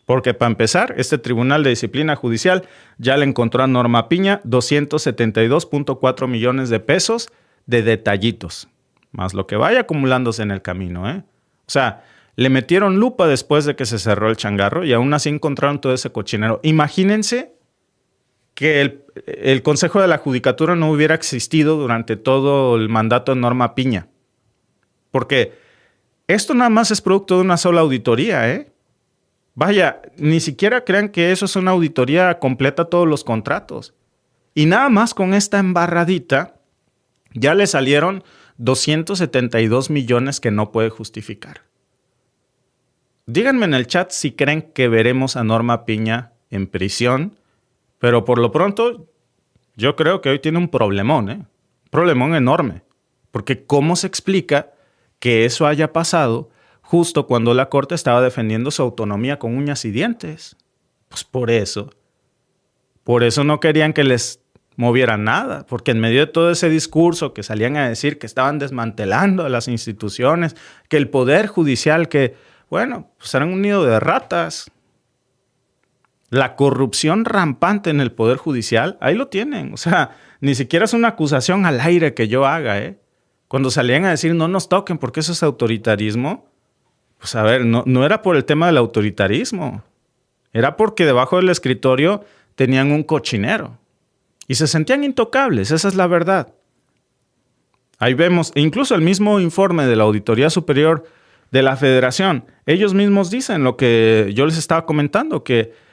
Porque para empezar, este Tribunal de Disciplina Judicial ya le encontró a Norma Piña 272.4 millones de pesos de detallitos, más lo que vaya acumulándose en el camino, O sea, le metieron lupa después de que se cerró el changarro y aún así encontraron todo ese cochinero. Imagínense que el Consejo de la Judicatura no hubiera existido durante todo el mandato de Norma Piña. Porque esto nada más es producto de una sola auditoría, Vaya, ni siquiera crean que eso es una auditoría completa todos los contratos. Y nada más con esta embarradita ya le salieron 272 millones que no puede justificar. Díganme en el chat si creen que veremos a Norma Piña en prisión, pero por lo pronto yo creo que hoy tiene un problemón, Un problemón enorme. Porque ¿cómo se explica que eso haya pasado justo cuando la Corte estaba defendiendo su autonomía con uñas y dientes. Pues por eso no querían que les movieran nada, porque en medio de todo ese discurso que salían a decir que estaban desmantelando a las instituciones, que el poder judicial, que, bueno, pues eran un nido de ratas. La corrupción rampante en el poder judicial, ahí lo tienen. O sea, ni siquiera es una acusación al aire que yo haga, ¿eh? Cuando salían a decir no nos toquen porque eso es autoritarismo, pues a ver, no era por el tema del autoritarismo. Era porque debajo del escritorio tenían un cochinero. Y se sentían intocables, esa es la verdad. Ahí vemos, incluso el mismo informe de la Auditoría Superior de la Federación, ellos mismos dicen lo que yo les estaba comentando, que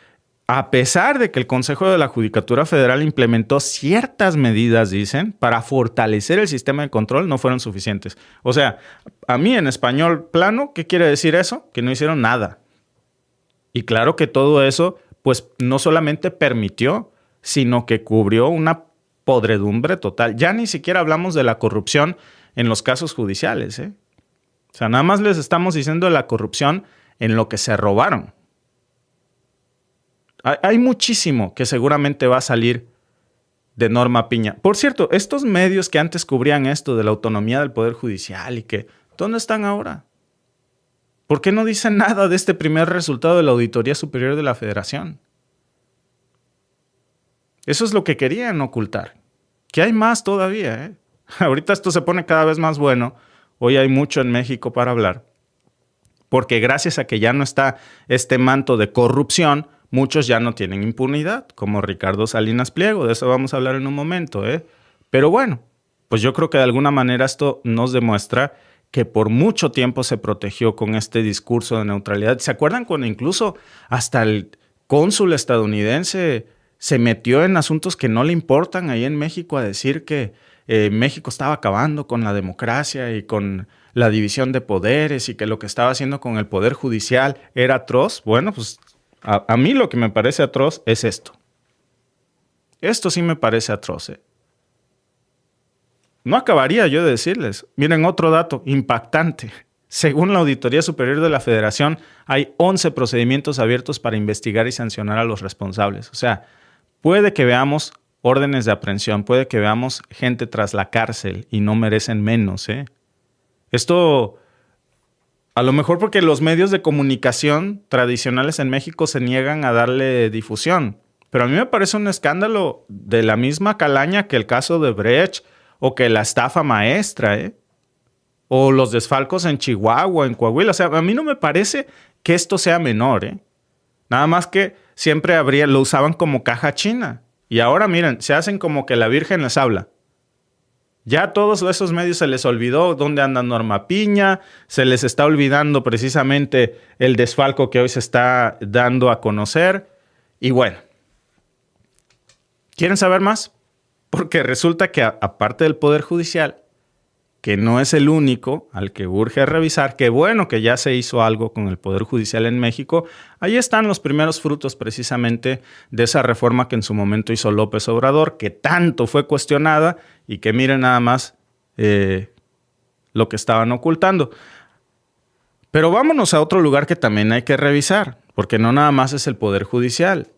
a pesar de que el Consejo de la Judicatura Federal implementó ciertas medidas, dicen, para fortalecer el sistema de control, no fueron suficientes. O sea, a mí en español plano, ¿qué quiere decir eso? Que no hicieron nada. Y claro que todo eso, pues no solamente permitió, sino que cubrió una podredumbre total. Ya ni siquiera hablamos de la corrupción en los casos judiciales, ¿eh? O sea, nada más les estamos diciendo de la corrupción en lo que se robaron. Hay muchísimo que seguramente va a salir de Norma Piña. Por cierto, estos medios que antes cubrían esto de la autonomía del Poder Judicial y que, ¿dónde están ahora? ¿Por qué no dicen nada de este primer resultado de la Auditoría Superior de la Federación? Eso es lo que querían ocultar. Que hay más todavía, ¿eh? Ahorita esto se pone cada vez más bueno. Hoy hay mucho en México para hablar. Porque gracias a que ya no está este manto de corrupción, muchos ya no tienen impunidad, como Ricardo Salinas Pliego. De eso vamos a hablar en un momento, ¿eh? Pero bueno, pues yo creo que de alguna manera esto nos demuestra que por mucho tiempo se protegió con este discurso de neutralidad. ¿Se acuerdan cuando incluso hasta el cónsul estadounidense se metió en asuntos que no le importan ahí en México a decir que México estaba acabando con la democracia y con la división de poderes y que lo que estaba haciendo con el poder judicial era atroz? Bueno, pues a mí lo que me parece atroz es esto. Esto sí me parece atroz, ¿eh? No acabaría yo de decirles. Miren otro dato impactante. Según la Auditoría Superior de la Federación, hay 11 procedimientos abiertos para investigar y sancionar a los responsables. O sea, puede que veamos órdenes de aprehensión, puede que veamos gente tras la cárcel y no merecen menos, ¿eh? Esto, a lo mejor porque los medios de comunicación tradicionales en México se niegan a darle difusión. Pero a mí me parece un escándalo de la misma calaña que el caso de Brecht o que la estafa maestra, ¿eh? O los desfalcos en Chihuahua, en Coahuila. O sea, a mí no me parece que esto sea menor, ¿eh? Nada más que siempre lo usaban como caja china. Y ahora, miren, se hacen como que la Virgen les habla. Ya a todos esos medios se les olvidó dónde anda Norma Piña, se les está olvidando precisamente el desfalco que hoy se está dando a conocer. Y bueno, ¿quieren saber más? Porque resulta que aparte del Poder Judicial, que no es el único al que urge revisar, que bueno que ya se hizo algo con el Poder Judicial en México, ahí están los primeros frutos precisamente de esa reforma que en su momento hizo López Obrador, que tanto fue cuestionada y que miren nada más lo que estaban ocultando. Pero vámonos a otro lugar que también hay que revisar, porque no nada más es el Poder Judicial.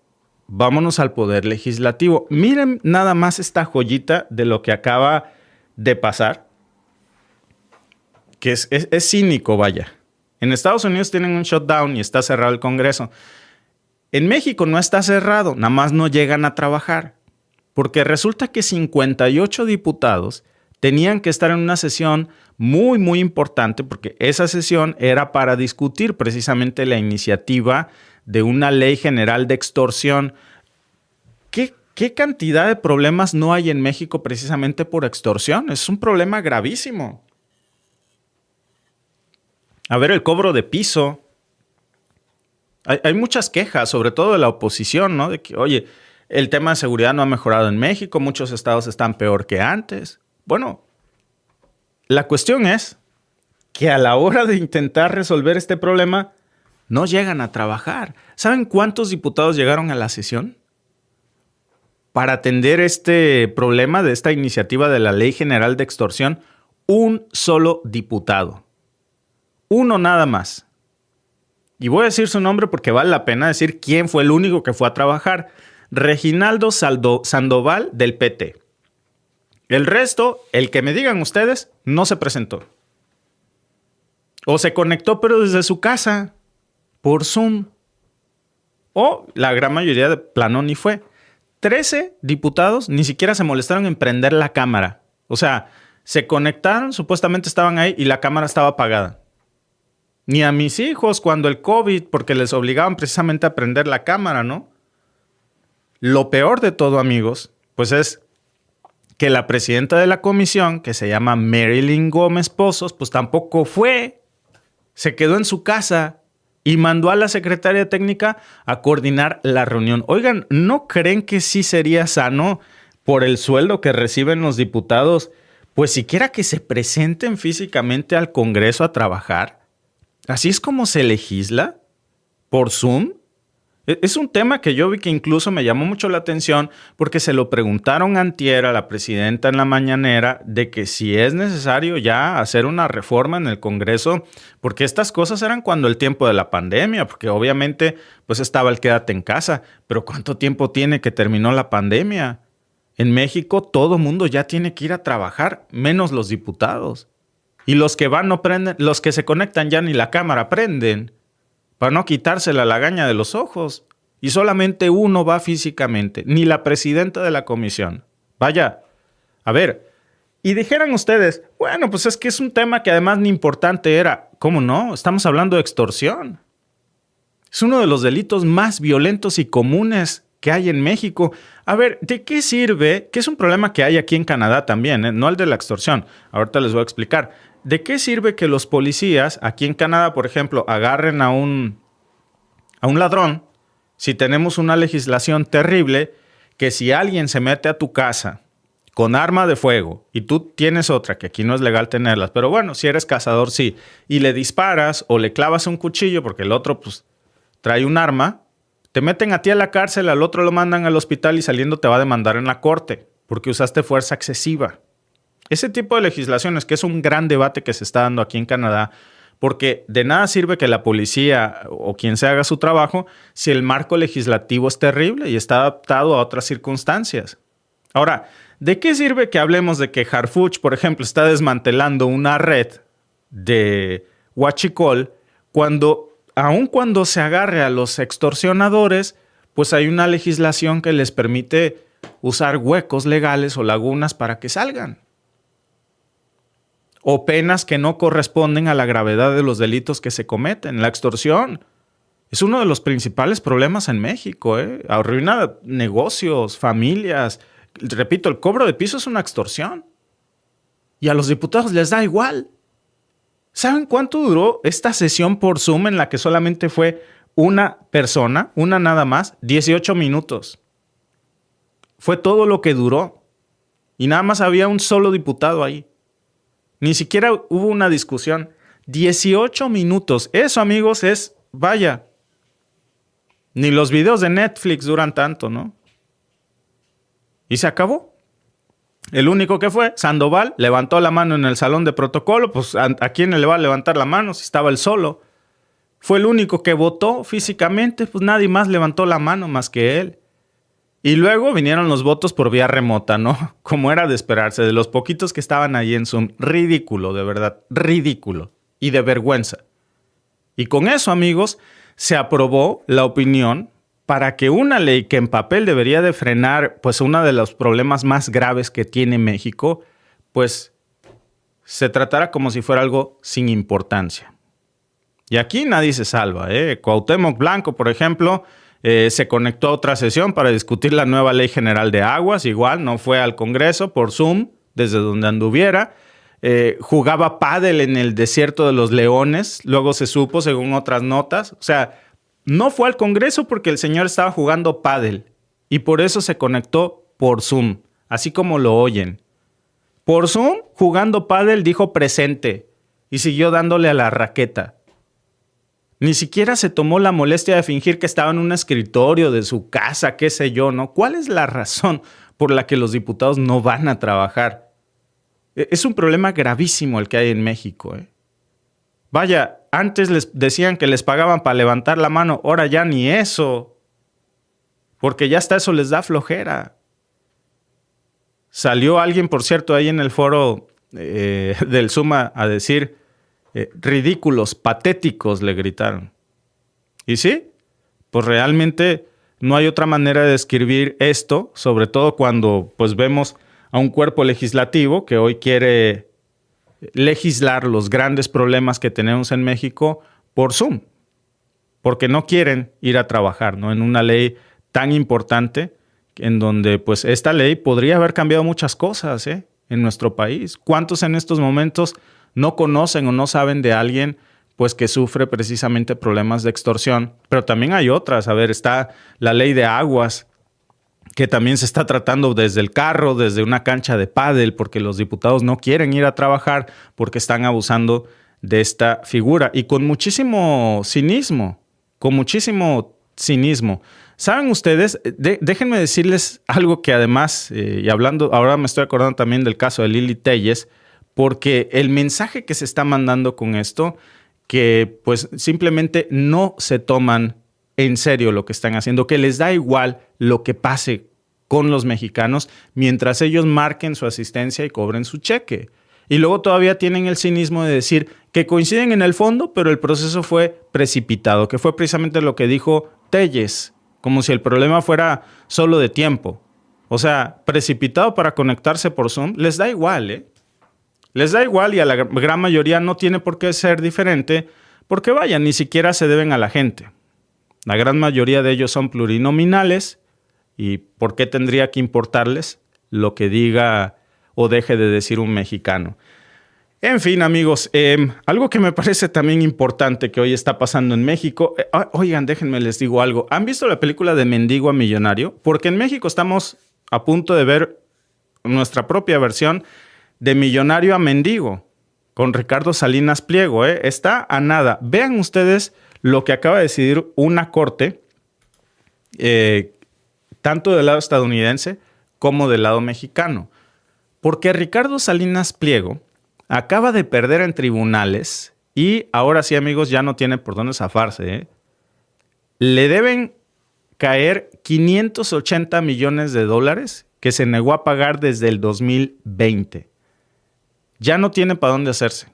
Vámonos al Poder Legislativo. Miren nada más esta joyita de lo que acaba de pasar, que es cínico, vaya. En Estados Unidos tienen un shutdown y está cerrado el Congreso. En México no está cerrado, nada más no llegan a trabajar. Porque resulta que 58 diputados tenían que estar en una sesión muy, muy importante, porque esa sesión era para discutir precisamente la iniciativa de una ley general de extorsión. ¿Qué cantidad de problemas no hay en México precisamente por extorsión? Es un problema gravísimo. A ver, el cobro de piso. Hay muchas quejas, sobre todo de la oposición, ¿no? De que, oye, el tema de seguridad no ha mejorado en México, muchos estados están peor que antes. Bueno, la cuestión es que a la hora de intentar resolver este problema, no llegan a trabajar. ¿Saben cuántos diputados llegaron a la sesión para atender este problema de esta iniciativa de la Ley General de Extorsión? Un solo diputado. Uno nada más. Y voy a decir su nombre porque vale la pena decir quién fue el único que fue a trabajar. Reginaldo Sandoval del PT. El resto, el que me digan ustedes, no se presentó. O se conectó pero desde su casa, por Zoom. O la gran mayoría de plano ni fue. 13 diputados ni siquiera se molestaron en prender la cámara. O sea, se conectaron, supuestamente estaban ahí y la cámara estaba apagada. Ni a mis hijos cuando el COVID, porque les obligaban precisamente a prender la cámara, ¿no? Lo peor de todo, amigos, pues es que la presidenta de la comisión, que se llama Marilyn Gómez Pozos, pues tampoco fue. Se quedó en su casa y mandó a la secretaria técnica a coordinar la reunión. Oigan, ¿no creen que sí sería sano por el sueldo que reciben los diputados, pues siquiera que se presenten físicamente al Congreso a trabajar? ¿Así es como se legisla? ¿Por Zoom? Es un tema que yo vi que incluso me llamó mucho la atención porque se lo preguntaron antier a la presidenta en la mañanera de que si es necesario ya hacer una reforma en el Congreso, porque estas cosas eran cuando el tiempo de la pandemia, porque obviamente pues estaba el quédate en casa, pero ¿cuánto tiempo tiene que terminó la pandemia? En México todo mundo ya tiene que ir a trabajar, menos los diputados. Y los que van no prenden, los que se conectan ya ni la cámara prenden, para no quitarse la lagaña de los ojos. Y solamente uno va físicamente, ni la presidenta de la comisión. Vaya, a ver, y dijeran ustedes, bueno, pues es que es un tema que además ni importante era. ¿Cómo no? Estamos hablando de extorsión. Es uno de los delitos más violentos y comunes que hay en México. A ver, ¿de qué sirve? Que es un problema que hay aquí en Canadá también, no el de la extorsión. Ahorita les voy a explicar. ¿De qué sirve que los policías aquí en Canadá, por ejemplo, agarren a un ladrón si tenemos una legislación terrible que si alguien se mete a tu casa con arma de fuego y tú tienes otra, que aquí no es legal tenerlas, pero bueno, si eres cazador sí, y le disparas o le clavas un cuchillo porque el otro pues trae un arma, te meten a ti a la cárcel, al otro lo mandan al hospital y saliendo te va a demandar en la corte porque usaste fuerza excesiva. Ese tipo de legislaciones, que es un gran debate que se está dando aquí en Canadá, porque de nada sirve que la policía o quien se haga su trabajo si el marco legislativo es terrible y está adaptado a otras circunstancias. Ahora, ¿de qué sirve que hablemos de que Harfuch, por ejemplo, está desmantelando una red de huachicol aun cuando se agarre a los extorsionadores, pues hay una legislación que les permite usar huecos legales o lagunas para que salgan? O penas que no corresponden a la gravedad de los delitos que se cometen. La extorsión es uno de los principales problemas en México. Arruina negocios, familias. Repito, el cobro de piso es una extorsión. Y a los diputados les da igual. ¿Saben cuánto duró esta sesión por Zoom en la que solamente fue una persona, una nada más? 18 minutos. Fue todo lo que duró. Y nada más había un solo diputado ahí. Ni siquiera hubo una discusión. 18 minutos. Eso, amigos, es, vaya, ni los videos de Netflix duran tanto, ¿no? Y se acabó. El único que fue, Sandoval, levantó la mano en el salón de protocolo. Pues, ¿a quién le va a levantar la mano si estaba él solo? Fue el único que votó físicamente. Pues nadie más levantó la mano más que él. Y luego vinieron los votos por vía remota, ¿no? Como era de esperarse, de los poquitos que estaban ahí en Zoom. Ridículo, de verdad, ridículo. Y de vergüenza. Y con eso, amigos, se aprobó la opinión para que una ley que en papel debería de frenar, pues, uno de los problemas más graves que tiene México, pues, se tratara como si fuera algo sin importancia. Y aquí nadie se salva, ¿eh? Cuauhtémoc Blanco, por ejemplo, se conectó a otra sesión para discutir la nueva Ley General de Aguas. Igual no fue al Congreso por Zoom, desde donde anduviera. Jugaba pádel en el desierto de los Leones. Luego se supo, según otras notas. O sea, no fue al Congreso porque el señor estaba jugando pádel. Y por eso se conectó por Zoom, así como lo oyen. Por Zoom, jugando pádel, dijo presente. Y siguió dándole a la raqueta. Ni siquiera se tomó la molestia de fingir que estaba en un escritorio de su casa, qué sé yo, ¿no? ¿Cuál es la razón por la que los diputados no van a trabajar? Es un problema gravísimo el que hay en México, ¿eh? Vaya, antes les decían que les pagaban para levantar la mano, ahora ya ni eso, porque ya hasta eso les da flojera. Salió alguien, por cierto, ahí en el foro del Suma a decir, ridículos, patéticos, le gritaron. Y sí, pues realmente no hay otra manera de describir esto, sobre todo cuando pues vemos a un cuerpo legislativo que hoy quiere legislar los grandes problemas que tenemos en México por Zoom, porque no quieren ir a trabajar, ¿no? En una ley tan importante en donde pues esta ley podría haber cambiado muchas cosas, en nuestro país. ¿Cuántos en estos momentos no conocen o no saben de alguien pues que sufre precisamente problemas de extorsión? Pero también hay otras. A ver, está la ley de aguas, que también se está tratando desde el carro, desde una cancha de pádel, porque los diputados no quieren ir a trabajar porque están abusando de esta figura. Y con muchísimo cinismo, ¿Saben ustedes? Déjenme decirles algo que además, y hablando, ahora me estoy acordando también del caso de Lili Telles, porque el mensaje que se está mandando con esto, que pues simplemente no se toman en serio lo que están haciendo, que les da igual lo que pase con los mexicanos mientras ellos marquen su asistencia y cobren su cheque. Y luego todavía tienen el cinismo de decir que coinciden en el fondo, pero el proceso fue precipitado, que fue precisamente lo que dijo Telles, como si el problema fuera solo de tiempo. O sea, precipitado para conectarse por Zoom, les da igual, ¿eh? Les da igual y a la gran mayoría no tiene por qué ser diferente, porque vaya, ni siquiera se deben a la gente. La gran mayoría de ellos son plurinominales y ¿por qué tendría que importarles lo que diga o deje de decir un mexicano? En fin, amigos, algo que me parece también importante que hoy está pasando en México. Oigan, déjenme les digo algo. ¿Han visto la película de Mendigo a Millonario? Porque en México estamos a punto de ver nuestra propia versión de Millonario a Mendigo con Ricardo Salinas Pliego. Está a nada. Vean ustedes lo que acaba de decidir una corte, tanto del lado estadounidense como del lado mexicano. Porque Ricardo Salinas Pliego acaba de perder en tribunales y ahora sí, amigos, ya no tiene por dónde zafarse. Le deben caer $580 millones que se negó a pagar desde el 2020. Ya no tiene para dónde hacerse.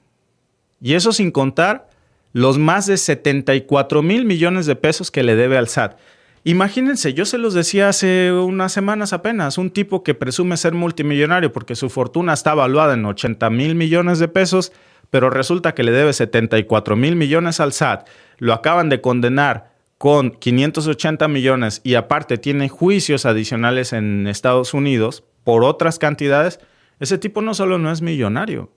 Y eso sin contar los más de 74 mil millones de pesos que le debe al SAT. Imagínense, yo se los decía hace unas semanas apenas, un tipo que presume ser multimillonario porque su fortuna está valuada en 80 mil millones de pesos, pero resulta que le debe 74 mil millones al SAT. Lo acaban de condenar con 580 millones y aparte tiene juicios adicionales en Estados Unidos por otras cantidades. Ese tipo no solo no es millonario,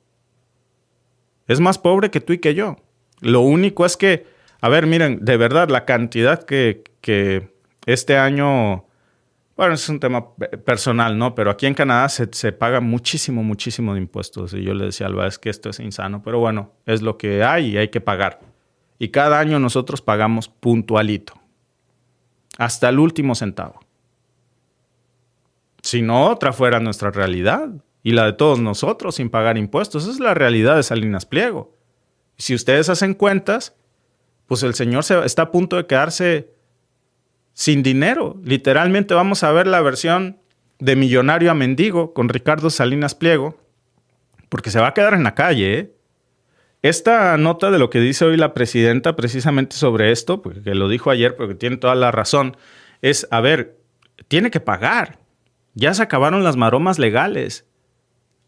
es más pobre que tú y que yo. Lo único es que, a ver, miren, de verdad, la cantidad que este año, bueno, es un tema personal, ¿no? Pero aquí en Canadá se paga muchísimo de impuestos. Y yo le decía a Alba, es que esto es insano. Pero bueno, es lo que hay y hay que pagar. Y cada año nosotros pagamos puntualito. Hasta el último centavo. Si no, otra fuera nuestra realidad. Y la de todos nosotros sin pagar impuestos. Esa es la realidad de Salinas Pliego. Y si ustedes hacen cuentas, pues el señor está a punto de quedarse sin dinero. Literalmente vamos a ver la versión de Millonario a Mendigo con Ricardo Salinas Pliego, porque se va a quedar en la calle. Esta nota de lo que dice hoy la presidenta precisamente sobre esto, porque lo dijo ayer, porque tiene toda la razón, es, a ver, tiene que pagar. Ya se acabaron las maromas legales.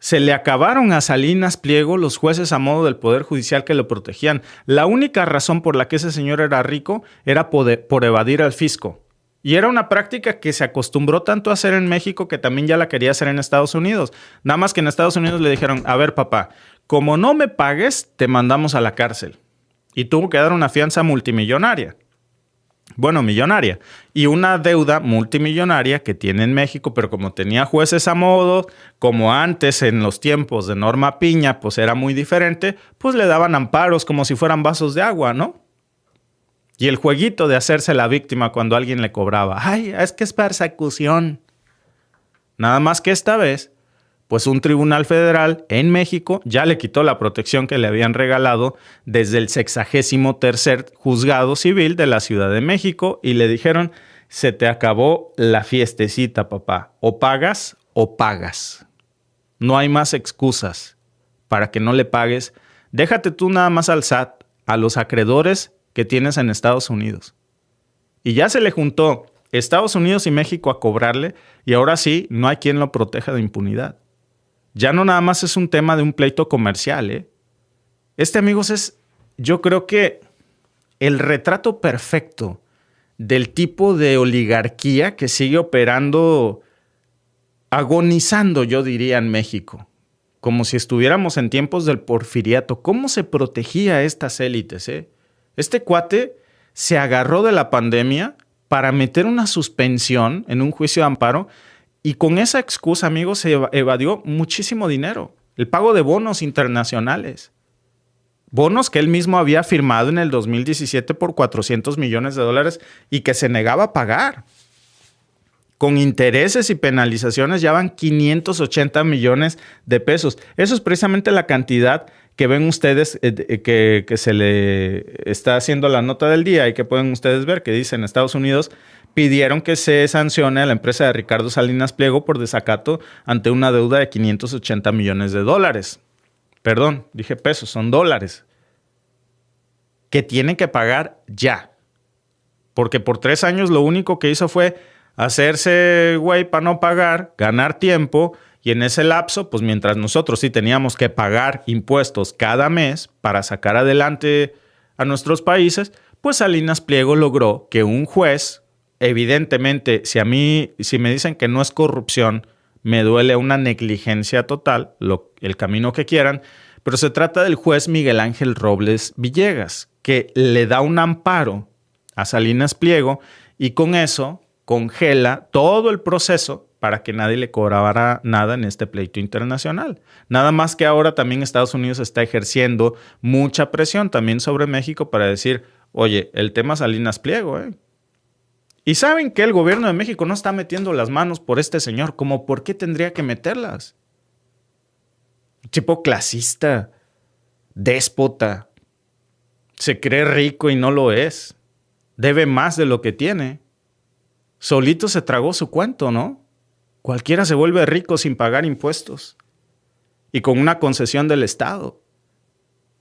Se le acabaron a Salinas Pliego los jueces a modo del Poder Judicial que lo protegían. La única razón por la que ese señor era rico era por evadir al fisco. Y era una práctica que se acostumbró tanto a hacer en México que también ya la quería hacer en Estados Unidos. Nada más que en Estados Unidos le dijeron, a ver, papá, como no me pagues, te mandamos a la cárcel. Y tuvo que dar una fianza multimillonaria. Bueno, millonaria. Y una deuda multimillonaria que tiene en México, pero como tenía jueces a modo, como antes en los tiempos de Norma Piña, pues era muy diferente, pues le daban amparos como si fueran vasos de agua, ¿no? Y el jueguito de hacerse la víctima cuando alguien le cobraba. Ay, es que es persecución. Nada más que esta vez, Pues un tribunal federal en México ya le quitó la protección que le habían regalado desde el 63º juzgado civil de la Ciudad de México y le dijeron, se te acabó la fiestecita, papá. O pagas o pagas. No hay más excusas para que no le pagues. Déjate tú nada más al SAT, a los acreedores que tienes en Estados Unidos. Y ya se le juntó Estados Unidos y México a cobrarle y ahora sí no hay quien lo proteja de impunidad. Ya no nada más es un tema de un pleito comercial, ¿eh? Amigos, es, yo creo que el retrato perfecto del tipo de oligarquía que sigue operando, agonizando, yo diría, en México. Como si estuviéramos en tiempos del Porfiriato. ¿Cómo se protegía a estas élites, eh? Este cuate se agarró de la pandemia para meter una suspensión en un juicio de amparo. Y con esa excusa, amigos, se evadió muchísimo dinero. El pago de bonos internacionales. Bonos que él mismo había firmado en el 2017 por $400 millones y que se negaba a pagar. Con intereses y penalizaciones ya van 580 millones de pesos. Eso es precisamente la cantidad que ven ustedes que se le está haciendo la nota del día y que pueden ustedes ver que dice en Estados Unidos pidieron que se sancione a la empresa de Ricardo Salinas Pliego por desacato ante una deuda de $580 millones. Perdón, dije pesos, son dólares. Que tienen que pagar ya. Porque por 3 años lo único que hizo fue hacerse güey para no pagar, ganar tiempo. Y en ese lapso, pues mientras nosotros sí teníamos que pagar impuestos cada mes para sacar adelante a nuestros países, pues Salinas Pliego logró que un juez, evidentemente, si me dicen que no es corrupción, me duele una negligencia total, el camino que quieran, pero se trata del juez Miguel Ángel Robles Villegas, que le da un amparo a Salinas Pliego y con eso congela todo el proceso para que nadie le cobrara nada en este pleito internacional. Nada más que ahora también Estados Unidos está ejerciendo mucha presión también sobre México para decir, oye, el tema Salinas Pliego, ¿eh? Y saben que el gobierno de México no está metiendo las manos por este señor, como por qué tendría que meterlas. Tipo clasista, déspota, se cree rico y no lo es, debe más de lo que tiene. Solito se tragó su cuento, ¿no? Cualquiera se vuelve rico sin pagar impuestos y con una concesión del Estado.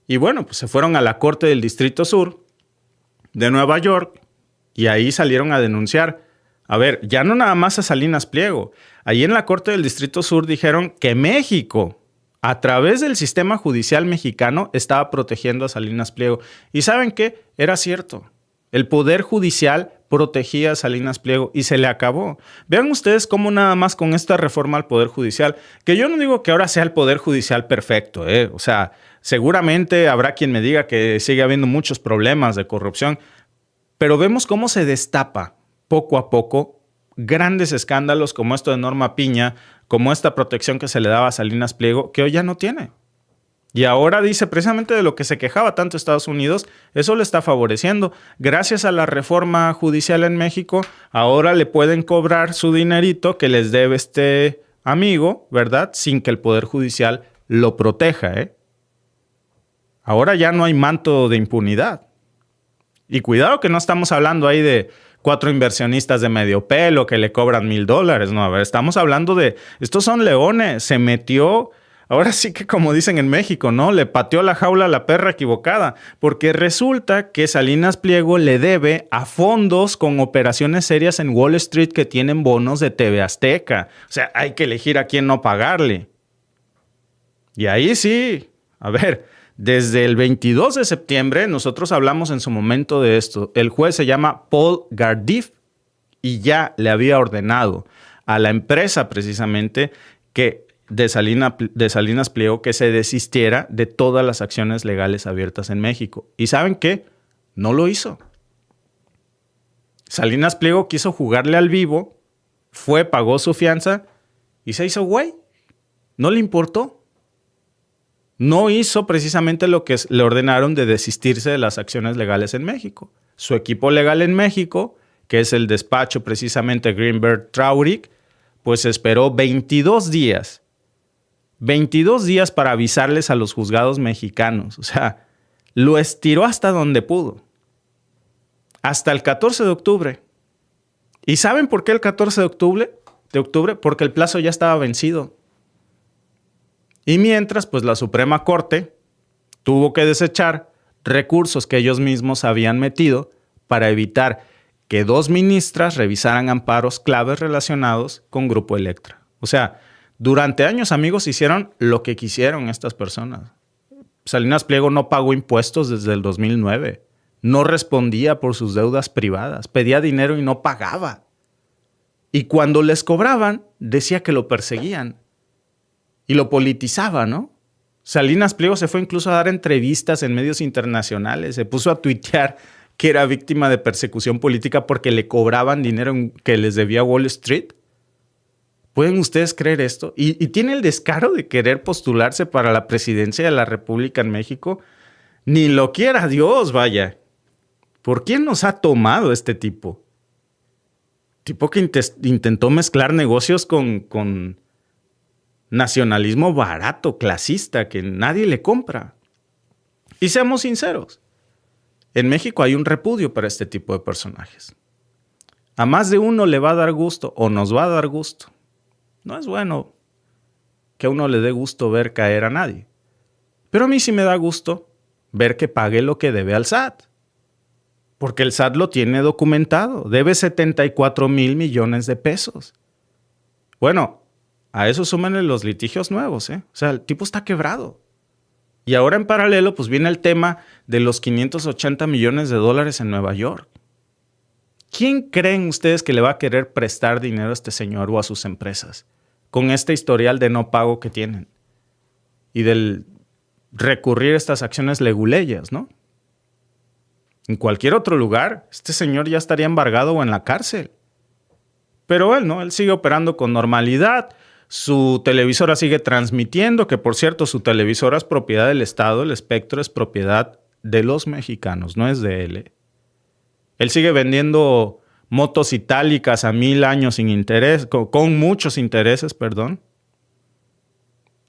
Y bueno, pues se fueron a la Corte del Distrito Sur de Nueva York y ahí salieron a denunciar. A ver, ya no nada más a Salinas Pliego. Ahí en la Corte del Distrito Sur dijeron que México, a través del sistema judicial mexicano, estaba protegiendo a Salinas Pliego. ¿Y saben qué? Era cierto. El Poder Judicial protegía a Salinas Pliego y se le acabó. Vean ustedes cómo nada más con esta reforma al Poder Judicial, que yo no digo que ahora sea el Poder Judicial perfecto, o sea, seguramente habrá quien me diga que sigue habiendo muchos problemas de corrupción, pero vemos cómo se destapa poco a poco grandes escándalos como esto de Norma Piña, como esta protección que se le daba a Salinas Pliego, que hoy ya no tiene. Y ahora dice precisamente de lo que se quejaba tanto Estados Unidos, eso le está favoreciendo. Gracias a la reforma judicial en México, ahora le pueden cobrar su dinerito que les debe este amigo, ¿verdad? Sin que el Poder Judicial lo proteja, ¿eh? Ahora ya no hay manto de impunidad. Y cuidado que no estamos hablando ahí de 4 inversionistas de medio pelo que le cobran $1,000. No, a ver, estamos hablando de... Estos son leones, se metió... Ahora sí que como dicen en México, ¿no? Le pateó la jaula a la perra equivocada, porque resulta que Salinas Pliego le debe a fondos con operaciones serias en Wall Street que tienen bonos de TV Azteca. O sea, hay que elegir a quién no pagarle. Y ahí sí, a ver, desde el 22 de septiembre nosotros hablamos en su momento de esto. El juez se llama Paul Gardif y ya le había ordenado a la empresa precisamente que de Salinas Pliego que se desistiera de todas las acciones legales abiertas en México. ¿Y saben qué? No lo hizo. Salinas Pliego quiso jugarle al vivo, pagó su fianza y se hizo güey. No le importó. No hizo precisamente lo que le ordenaron de desistirse de las acciones legales en México. Su equipo legal en México, que es el despacho precisamente Greenberg Traurig, pues esperó 22 días 22 días para avisarles a los juzgados mexicanos. O sea, lo estiró hasta donde pudo. Hasta el 14 de octubre. ¿Y saben por qué el 14 de octubre? Porque el plazo ya estaba vencido. Y mientras, pues la Suprema Corte tuvo que desechar recursos que ellos mismos habían metido para evitar que 2 ministras revisaran amparos claves relacionados con Grupo Electra. O sea, durante años, amigos, hicieron lo que quisieron estas personas. Salinas Pliego no pagó impuestos desde el 2009. No respondía por sus deudas privadas. Pedía dinero y no pagaba. Y cuando les cobraban, decía que lo perseguían. Y lo politizaba, ¿no? Salinas Pliego se fue incluso a dar entrevistas en medios internacionales. Se puso a tuitear que era víctima de persecución política porque le cobraban dinero que les debía Wall Street. ¿Pueden ustedes creer esto? Y tiene el descaro de querer postularse para la presidencia de la República en México. Ni lo quiera Dios, vaya. ¿Por quién nos ha tomado este tipo? Tipo que intentó mezclar negocios con nacionalismo barato, clasista, que nadie le compra. Y seamos sinceros, en México hay un repudio para este tipo de personajes. A más de uno le va a dar gusto o nos va a dar gusto. No es bueno que a uno le dé gusto ver caer a nadie. Pero a mí sí me da gusto ver que pague lo que debe al SAT. Porque el SAT lo tiene documentado. Debe 74,000 millones de pesos. Bueno, a eso súmenle los litigios nuevos, ¿eh? O sea, el tipo está quebrado. Y ahora en paralelo, pues viene el tema de los 580 millones de dólares en Nueva York. ¿Quién creen ustedes que le va a querer prestar dinero a este señor o a sus empresas con este historial de no pago que tienen? Y del recurrir a estas acciones leguleyas, ¿no? En cualquier otro lugar, este señor ya estaría embargado o en la cárcel. Pero él, ¿no? Él sigue operando con normalidad. Su televisora sigue transmitiendo, que por cierto, su televisora es propiedad del Estado. El espectro es propiedad de los mexicanos, no es de él, ¿eh? Él sigue vendiendo motos itálicas a 1,000 años sin interés, con muchos intereses, perdón.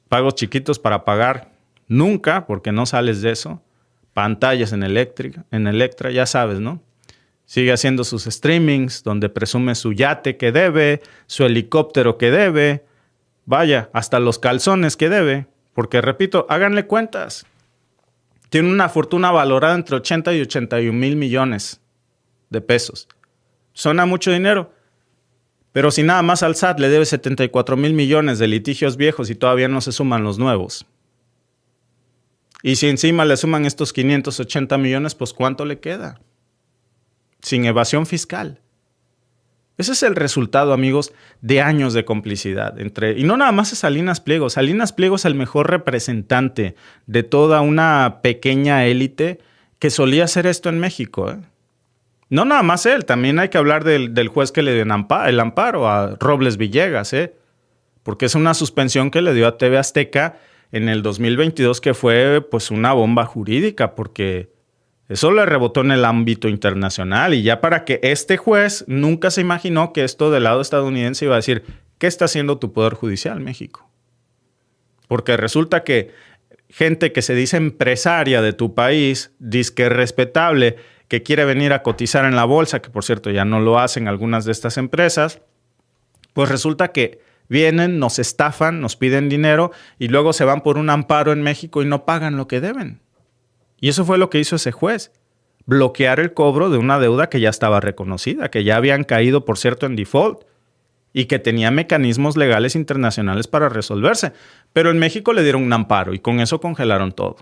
Pagos chiquitos para pagar nunca, porque no sales de eso. Pantallas en Electra, ya sabes, ¿no? Sigue haciendo sus streamings donde presume su yate que debe, su helicóptero que debe, vaya, hasta los calzones que debe. Porque, repito, háganle cuentas. Tiene una fortuna valorada entre 80 y 81,000 millones de pesos. Suena mucho dinero, pero si nada más al SAT le debe 74,000 millones de litigios viejos y todavía no se suman los nuevos. Y si encima le suman estos 580 millones, pues ¿cuánto le queda? Sin evasión fiscal. Ese es el resultado, amigos, de años de complicidad. Y no nada más es Salinas Pliego. Salinas Pliego es el mejor representante de toda una pequeña élite que solía hacer esto en México, ¿eh? No nada más él, también hay que hablar del juez que le dio el amparo a Robles Villegas, ¿eh? Porque es una suspensión que le dio a TV Azteca en el 2022 que fue pues una bomba jurídica, porque eso le rebotó en el ámbito internacional. Y ya para que este juez nunca se imaginó que esto del lado estadounidense iba a decir, ¿qué está haciendo tu Poder Judicial, México? Porque resulta que gente que se dice empresaria de tu país, disque respetable, que quiere venir a cotizar en la bolsa, que por cierto ya no lo hacen algunas de estas empresas, pues resulta que vienen, nos estafan, nos piden dinero y luego se van por un amparo en México y no pagan lo que deben. Y eso fue lo que hizo ese juez, bloquear el cobro de una deuda que ya estaba reconocida, que ya habían caído, por cierto, en default y que tenía mecanismos legales internacionales para resolverse. Pero en México le dieron un amparo y con eso congelaron todo.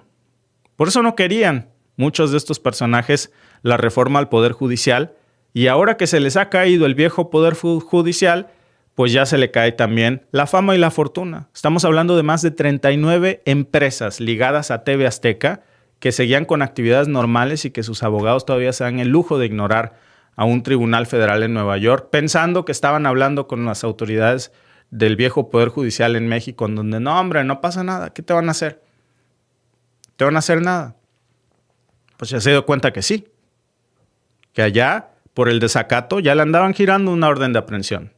Por eso no querían muchos de estos personajes la reforma al Poder Judicial, y ahora que se les ha caído el viejo Poder Judicial, pues ya se le cae también la fama y la fortuna. Estamos hablando de más de 39 empresas ligadas a TV Azteca que seguían con actividades normales y que sus abogados todavía se dan el lujo de ignorar a un tribunal federal en Nueva York, pensando que estaban hablando con las autoridades del viejo Poder Judicial en México, en donde no, hombre, no pasa nada. ¿Qué te van a hacer? ¿Te van a hacer nada? Pues ya se dio cuenta que sí. Que allá, por el desacato, ya le andaban girando una orden de aprehensión.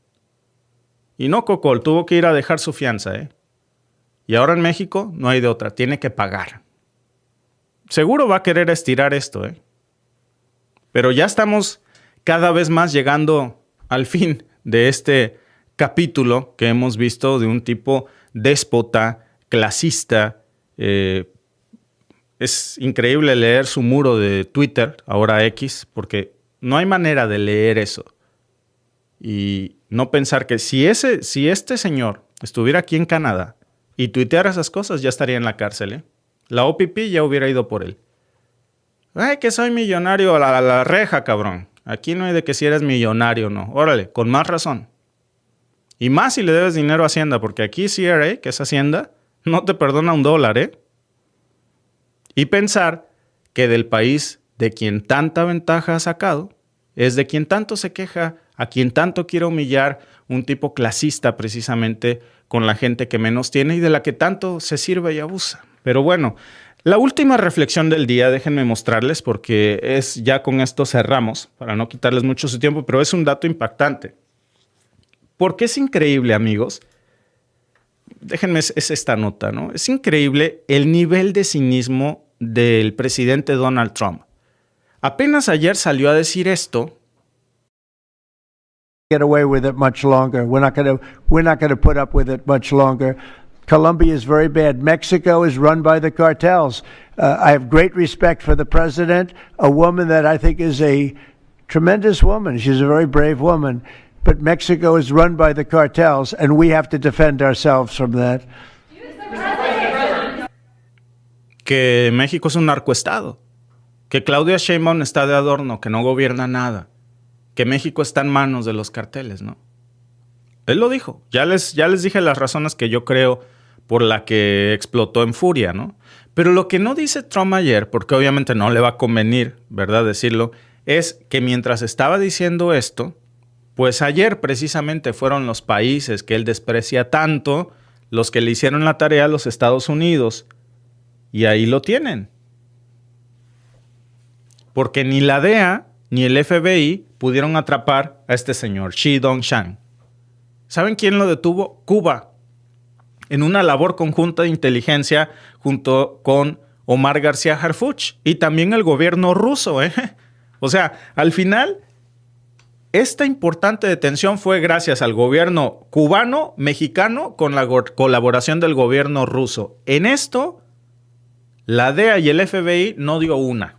Y no, Cocol, tuvo que ir a dejar su fianza, ¿eh? Y ahora en México no hay de otra, tiene que pagar. Seguro va a querer estirar esto, ¿eh? Pero ya estamos cada vez más llegando al fin de este capítulo que hemos visto de un tipo déspota, clasista. Es increíble leer su muro de Twitter, ahora X, porque no hay manera de leer eso. Y no pensar que si este señor estuviera aquí en Canadá y tuiteara esas cosas, ya estaría en la cárcel, ¿eh? La OPP ya hubiera ido por él. Ay, que soy millonario, a la reja, cabrón. Aquí no hay de que si eres millonario o no. Órale, con más razón. Y más si le debes dinero a Hacienda, porque aquí CRA, que es Hacienda, no te perdona $1, ¿eh? Y pensar que del país de quien tanta ventaja ha sacado, es de quien tanto se queja, a quien tanto quiere humillar, un tipo clasista precisamente con la gente que menos tiene y de la que tanto se sirve y abusa. Pero bueno, la última reflexión del día, déjenme mostrarles porque ya con esto cerramos, para no quitarles mucho su tiempo, pero es un dato impactante. Porque es increíble, amigos. Déjenme, es esta nota, ¿no? Es increíble el nivel de cinismo del presidente Donald Trump. Apenas ayer salió a decir esto. Get away with it much longer. We're not going to put up with it much longer. Colombia is very bad. Mexico is run by the cartels. I have great respect for the president, a woman that I think is a tremendous woman. She's a very brave woman. But Mexico is run by the cartels, and we have to defend ourselves from that. Que México es un narcoestado. Que Claudia Sheinbaum está de adorno, que no gobierna nada. Que México está en manos de los carteles, ¿no? Él lo dijo. Ya les dije las razones que yo creo por la que explotó en furia, ¿no? Pero lo que no dice Trump ayer, porque obviamente no le va a convenir, ¿verdad?, decirlo, es que mientras estaba diciendo esto, pues ayer precisamente fueron los países que él desprecia tanto, los que le hicieron la tarea a los Estados Unidos. Y ahí lo tienen. Porque ni la DEA ni el FBI pudieron atrapar a este señor, Shi Dongshan. ¿Saben quién lo detuvo? Cuba. En una labor conjunta de inteligencia junto con Omar García Harfuch y también el gobierno ruso, ¿eh? O sea, al final, esta importante detención fue gracias al gobierno cubano, mexicano, con la colaboración del gobierno ruso. En esto, la DEA y el FBI no dio una.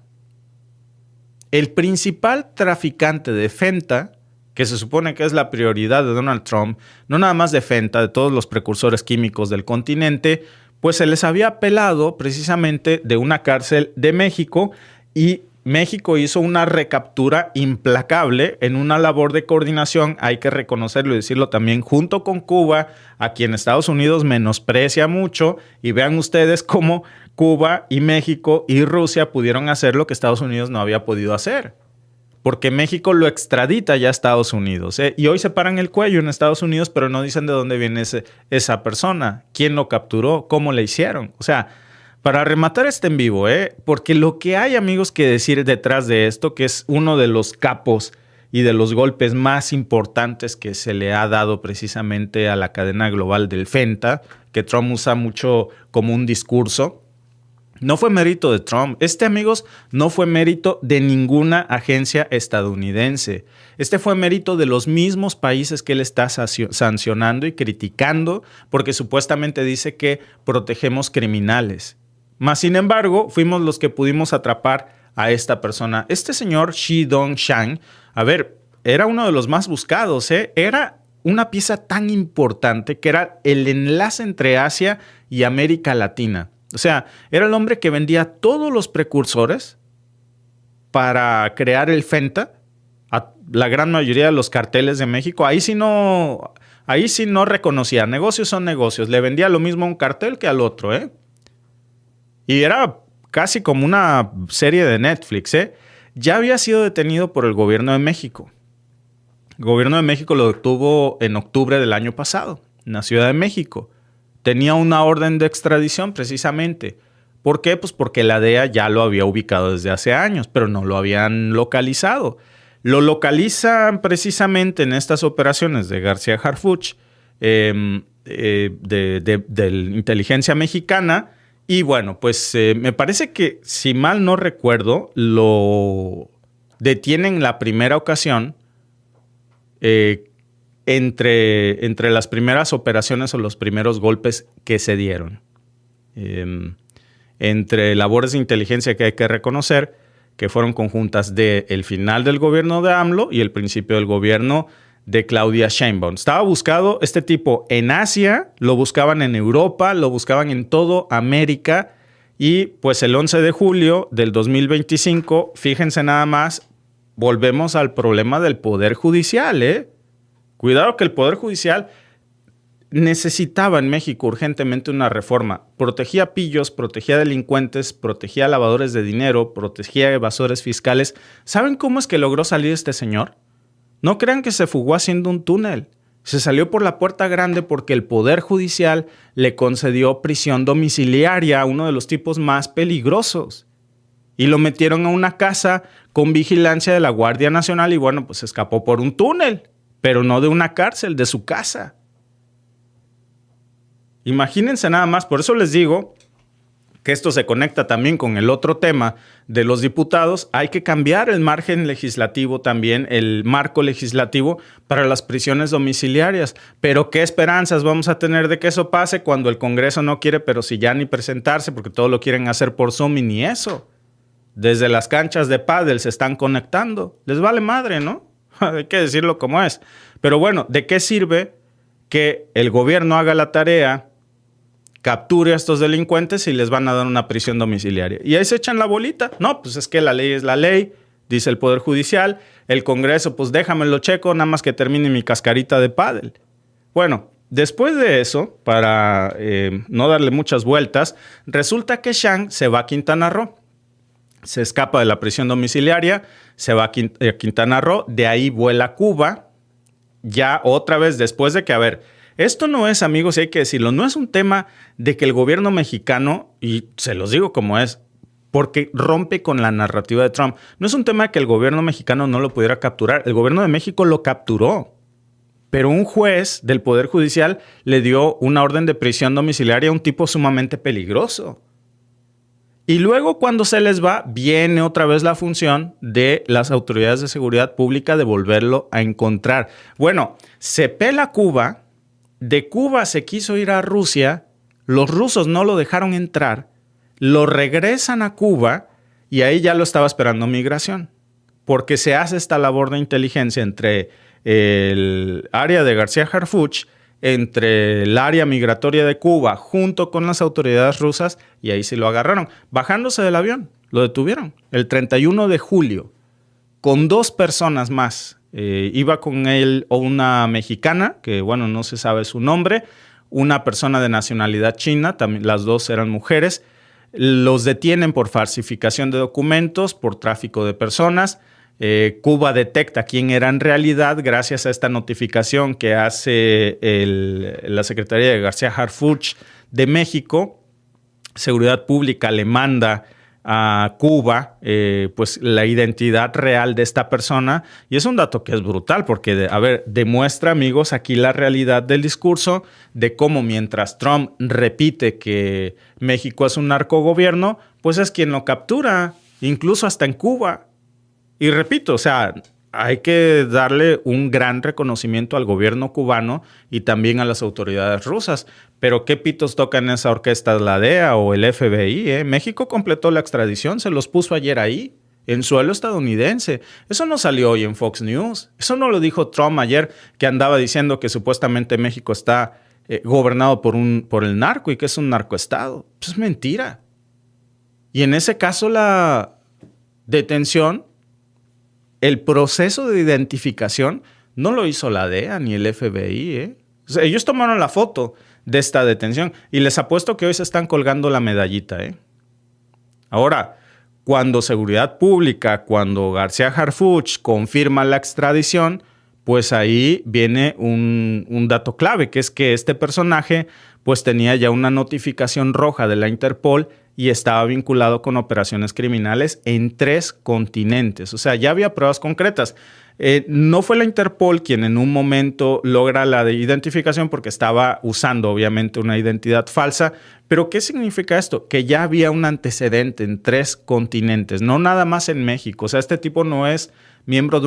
El principal traficante de fenta, que se supone que es la prioridad de Donald Trump, no nada más de fenta, de todos los precursores químicos del continente, pues se les había apelado precisamente de una cárcel de México y México hizo una recaptura implacable en una labor de coordinación, hay que reconocerlo y decirlo también, junto con Cuba, a quien Estados Unidos menosprecia mucho, y vean ustedes cómo Cuba y México y Rusia pudieron hacer lo que Estados Unidos no había podido hacer. Porque México lo extradita ya a Estados Unidos, ¿eh? Y hoy se paran el cuello en Estados Unidos, pero no dicen de dónde viene esa persona, quién lo capturó, cómo le hicieron. O sea, para rematar este en vivo, porque lo que hay, amigos, que decir detrás de esto, que es uno de los capos y de los golpes más importantes que se le ha dado precisamente a la cadena global del FENTA, que Trump usa mucho como un discurso, no fue mérito de Trump. Amigos, no fue mérito de ninguna agencia estadounidense. Fue mérito de los mismos países que él está sancionando y criticando porque supuestamente dice que protegemos criminales. Mas, sin embargo, fuimos los que pudimos atrapar a esta persona. Este señor Shi Dongshan, era uno de los más buscados, Era una pieza tan importante que era el enlace entre Asia y América Latina. O sea, era el hombre que vendía todos los precursores para crear el FENTA a la gran mayoría de los carteles de México. Ahí sí no reconocía. Negocios son negocios. Le vendía lo mismo a un cartel que al otro, Y era casi como una serie de Netflix, Ya había sido detenido por el gobierno de México. El gobierno de México lo detuvo en octubre del año pasado, en la Ciudad de México. Tenía una orden de extradición precisamente. ¿Por qué? Pues porque la DEA ya lo había ubicado desde hace años, pero no lo habían localizado. Lo localizan precisamente en estas operaciones de García Harfuch, de la inteligencia mexicana. Y bueno, pues me parece que, si mal no recuerdo, lo detienen la primera ocasión entre las primeras operaciones o los primeros golpes que se dieron. Entre labores de inteligencia que hay que reconocer que fueron conjuntas del final del gobierno de AMLO y el principio del gobierno de Claudia Sheinbaum. Estaba buscado este tipo en Asia, lo buscaban en Europa, lo buscaban en todo América, y pues el 11 de julio del 2025, fíjense nada más, volvemos al problema del Poder Judicial, ¿eh? Cuidado que el Poder Judicial necesitaba en México urgentemente una reforma. Protegía pillos, protegía delincuentes, protegía lavadores de dinero, protegía evasores fiscales. ¿Saben cómo es que logró salir este señor? No crean que se fugó haciendo un túnel. Se salió por la puerta grande porque el Poder Judicial le concedió prisión domiciliaria a uno de los tipos más peligrosos. Y lo metieron a una casa con vigilancia de la Guardia Nacional y bueno, pues escapó por un túnel, pero no de una cárcel, de su casa. Imagínense nada más, por eso les digo que esto se conecta también con el otro tema de los diputados. Hay que cambiar el margen legislativo también, el marco legislativo para las prisiones domiciliarias. Pero ¿qué esperanzas vamos a tener de que eso pase cuando el Congreso no quiere, pero si ya ni presentarse, porque todo lo quieren hacer por Zoom y ni eso? Desde las canchas de pádel se están conectando. Les vale madre, ¿no? Hay que decirlo como es. Pero bueno, ¿de qué sirve que el gobierno haga la tarea, capture a estos delincuentes y les van a dar una prisión domiciliaria? Y ahí se echan la bolita. No, pues es que la ley es la ley, dice el Poder Judicial. El Congreso, pues déjamelo checo, nada más que termine mi cascarita de pádel. Bueno, después de eso, para no darle muchas vueltas, resulta que Xiang se va a Quintana Roo. Se escapa de la prisión domiciliaria, se va a Quintana Roo, de ahí vuela a Cuba. Ya otra vez, después de que, a ver, esto no es, amigos, y hay que decirlo, no es un tema de que el gobierno mexicano, y se los digo como es, porque rompe con la narrativa de Trump, no es un tema de que el gobierno mexicano no lo pudiera capturar. El gobierno de México lo capturó, pero un juez del Poder Judicial le dio una orden de prisión domiciliaria a un tipo sumamente peligroso. Y luego, cuando se les va, viene otra vez la función de las autoridades de seguridad pública de volverlo a encontrar. Bueno, se pela Cuba, de Cuba se quiso ir a Rusia, los rusos no lo dejaron entrar, lo regresan a Cuba y ahí ya lo estaba esperando migración, porque se hace esta labor de inteligencia entre el área de García Harfuch, entre el área migratoria de Cuba junto con las autoridades rusas, y ahí sí lo agarraron. Bajándose del avión, lo detuvieron el 31 de julio con 2 personas más. Iba con él una mexicana, que bueno, no se sabe su nombre, una persona de nacionalidad china, también las 2 eran mujeres. Los detienen por falsificación de documentos, por tráfico de personas. Cuba detecta quién era en realidad gracias a esta notificación que hace la Secretaría de García Harfuch de México. Seguridad Pública le manda a Cuba pues la identidad real de esta persona, y es un dato que es brutal porque, demuestra, amigos, aquí la realidad del discurso de cómo mientras Trump repite que México es un narcogobierno, pues es quien lo captura, incluso hasta en Cuba. Y repito, o sea, hay que darle un gran reconocimiento al gobierno cubano y también a las autoridades rusas. Pero ¿qué pitos tocan en esa orquesta? ¿La DEA o el FBI? México completó la extradición, se los puso ayer ahí, en suelo estadounidense. Eso no salió hoy en Fox News. Eso no lo dijo Trump ayer, que andaba diciendo que supuestamente México está gobernado por el narco y que es un narcoestado. Pues es mentira. Y en ese caso la detención, el proceso de identificación no lo hizo la DEA ni el FBI. O sea, ellos tomaron la foto de esta detención y les apuesto que hoy se están colgando la medallita. Ahora, cuando Seguridad Pública, cuando García Harfuch confirma la extradición, pues ahí viene un dato clave, que es que este personaje pues tenía ya una notificación roja de la Interpol y estaba vinculado con operaciones criminales en 3 continentes. O sea, ya había pruebas concretas. No fue la Interpol quien en un momento logra la identificación porque estaba usando obviamente una identidad falsa. Pero ¿qué significa esto? Que ya había un antecedente en 3 continentes, no nada más en México. O sea, este tipo no es miembro de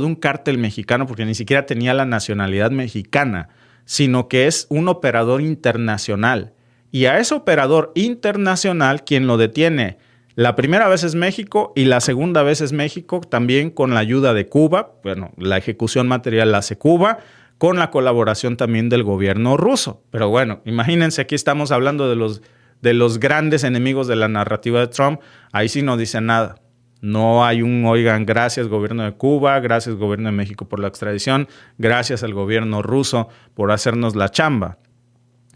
un cártel mexicano porque ni siquiera tenía la nacionalidad mexicana, sino que es un operador internacional. Y a ese operador internacional quien lo detiene la primera vez es México y la segunda vez es México también con la ayuda de Cuba. Bueno, la ejecución material la hace Cuba con la colaboración también del gobierno ruso. Pero bueno, imagínense, aquí estamos hablando de los grandes enemigos de la narrativa de Trump. Ahí sí no dice nada. No hay oigan, gracias gobierno de Cuba, gracias gobierno de México por la extradición, gracias al gobierno ruso por hacernos la chamba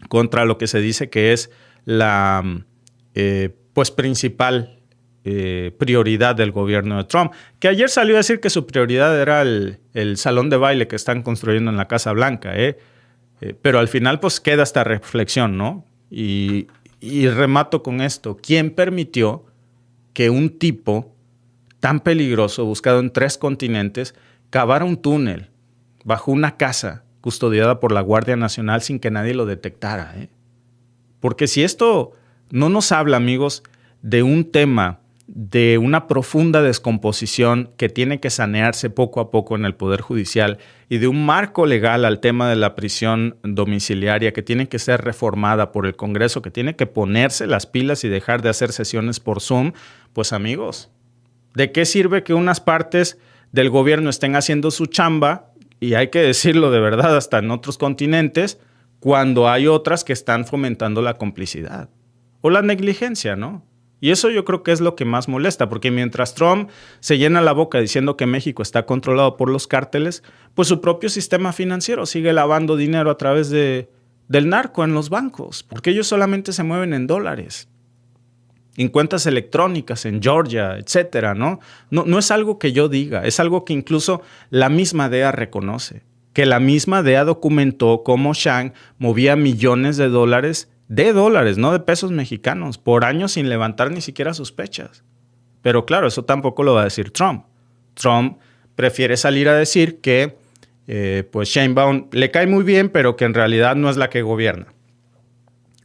contra lo que se dice que es la principal prioridad del gobierno de Trump, que ayer salió a decir que su prioridad era el salón de baile que están construyendo en la Casa Blanca, pero al final pues queda esta reflexión, ¿no? Y remato con esto. ¿Quién permitió que un tipo tan peligroso, buscado en 3 continentes, cavara un túnel bajo una casa custodiada por la Guardia Nacional sin que nadie lo detectara? Porque si esto no nos habla, amigos, de un tema, de una profunda descomposición que tiene que sanearse poco a poco en el Poder Judicial y de un marco legal al tema de la prisión domiciliaria que tiene que ser reformada por el Congreso, que tiene que ponerse las pilas y dejar de hacer sesiones por Zoom, pues amigos, ¿de qué sirve que unas partes del gobierno estén haciendo su chamba, y hay que decirlo de verdad hasta en otros continentes, cuando hay otras que están fomentando la complicidad o la negligencia, ¿no? Y eso yo creo que es lo que más molesta, porque mientras Trump se llena la boca diciendo que México está controlado por los cárteles, pues su propio sistema financiero sigue lavando dinero a través del narco en los bancos, porque ellos solamente se mueven en dólares, en cuentas electrónicas, en Georgia, etcétera, ¿no? No es algo que yo diga, es algo que incluso la misma DEA reconoce, que la misma DEA documentó cómo Shang movía millones de dólares, no de pesos mexicanos, por años sin levantar ni siquiera sospechas. Pero claro, eso tampoco lo va a decir Trump. Trump prefiere salir a decir que pues Sheinbaum le cae muy bien, pero que en realidad no es la que gobierna.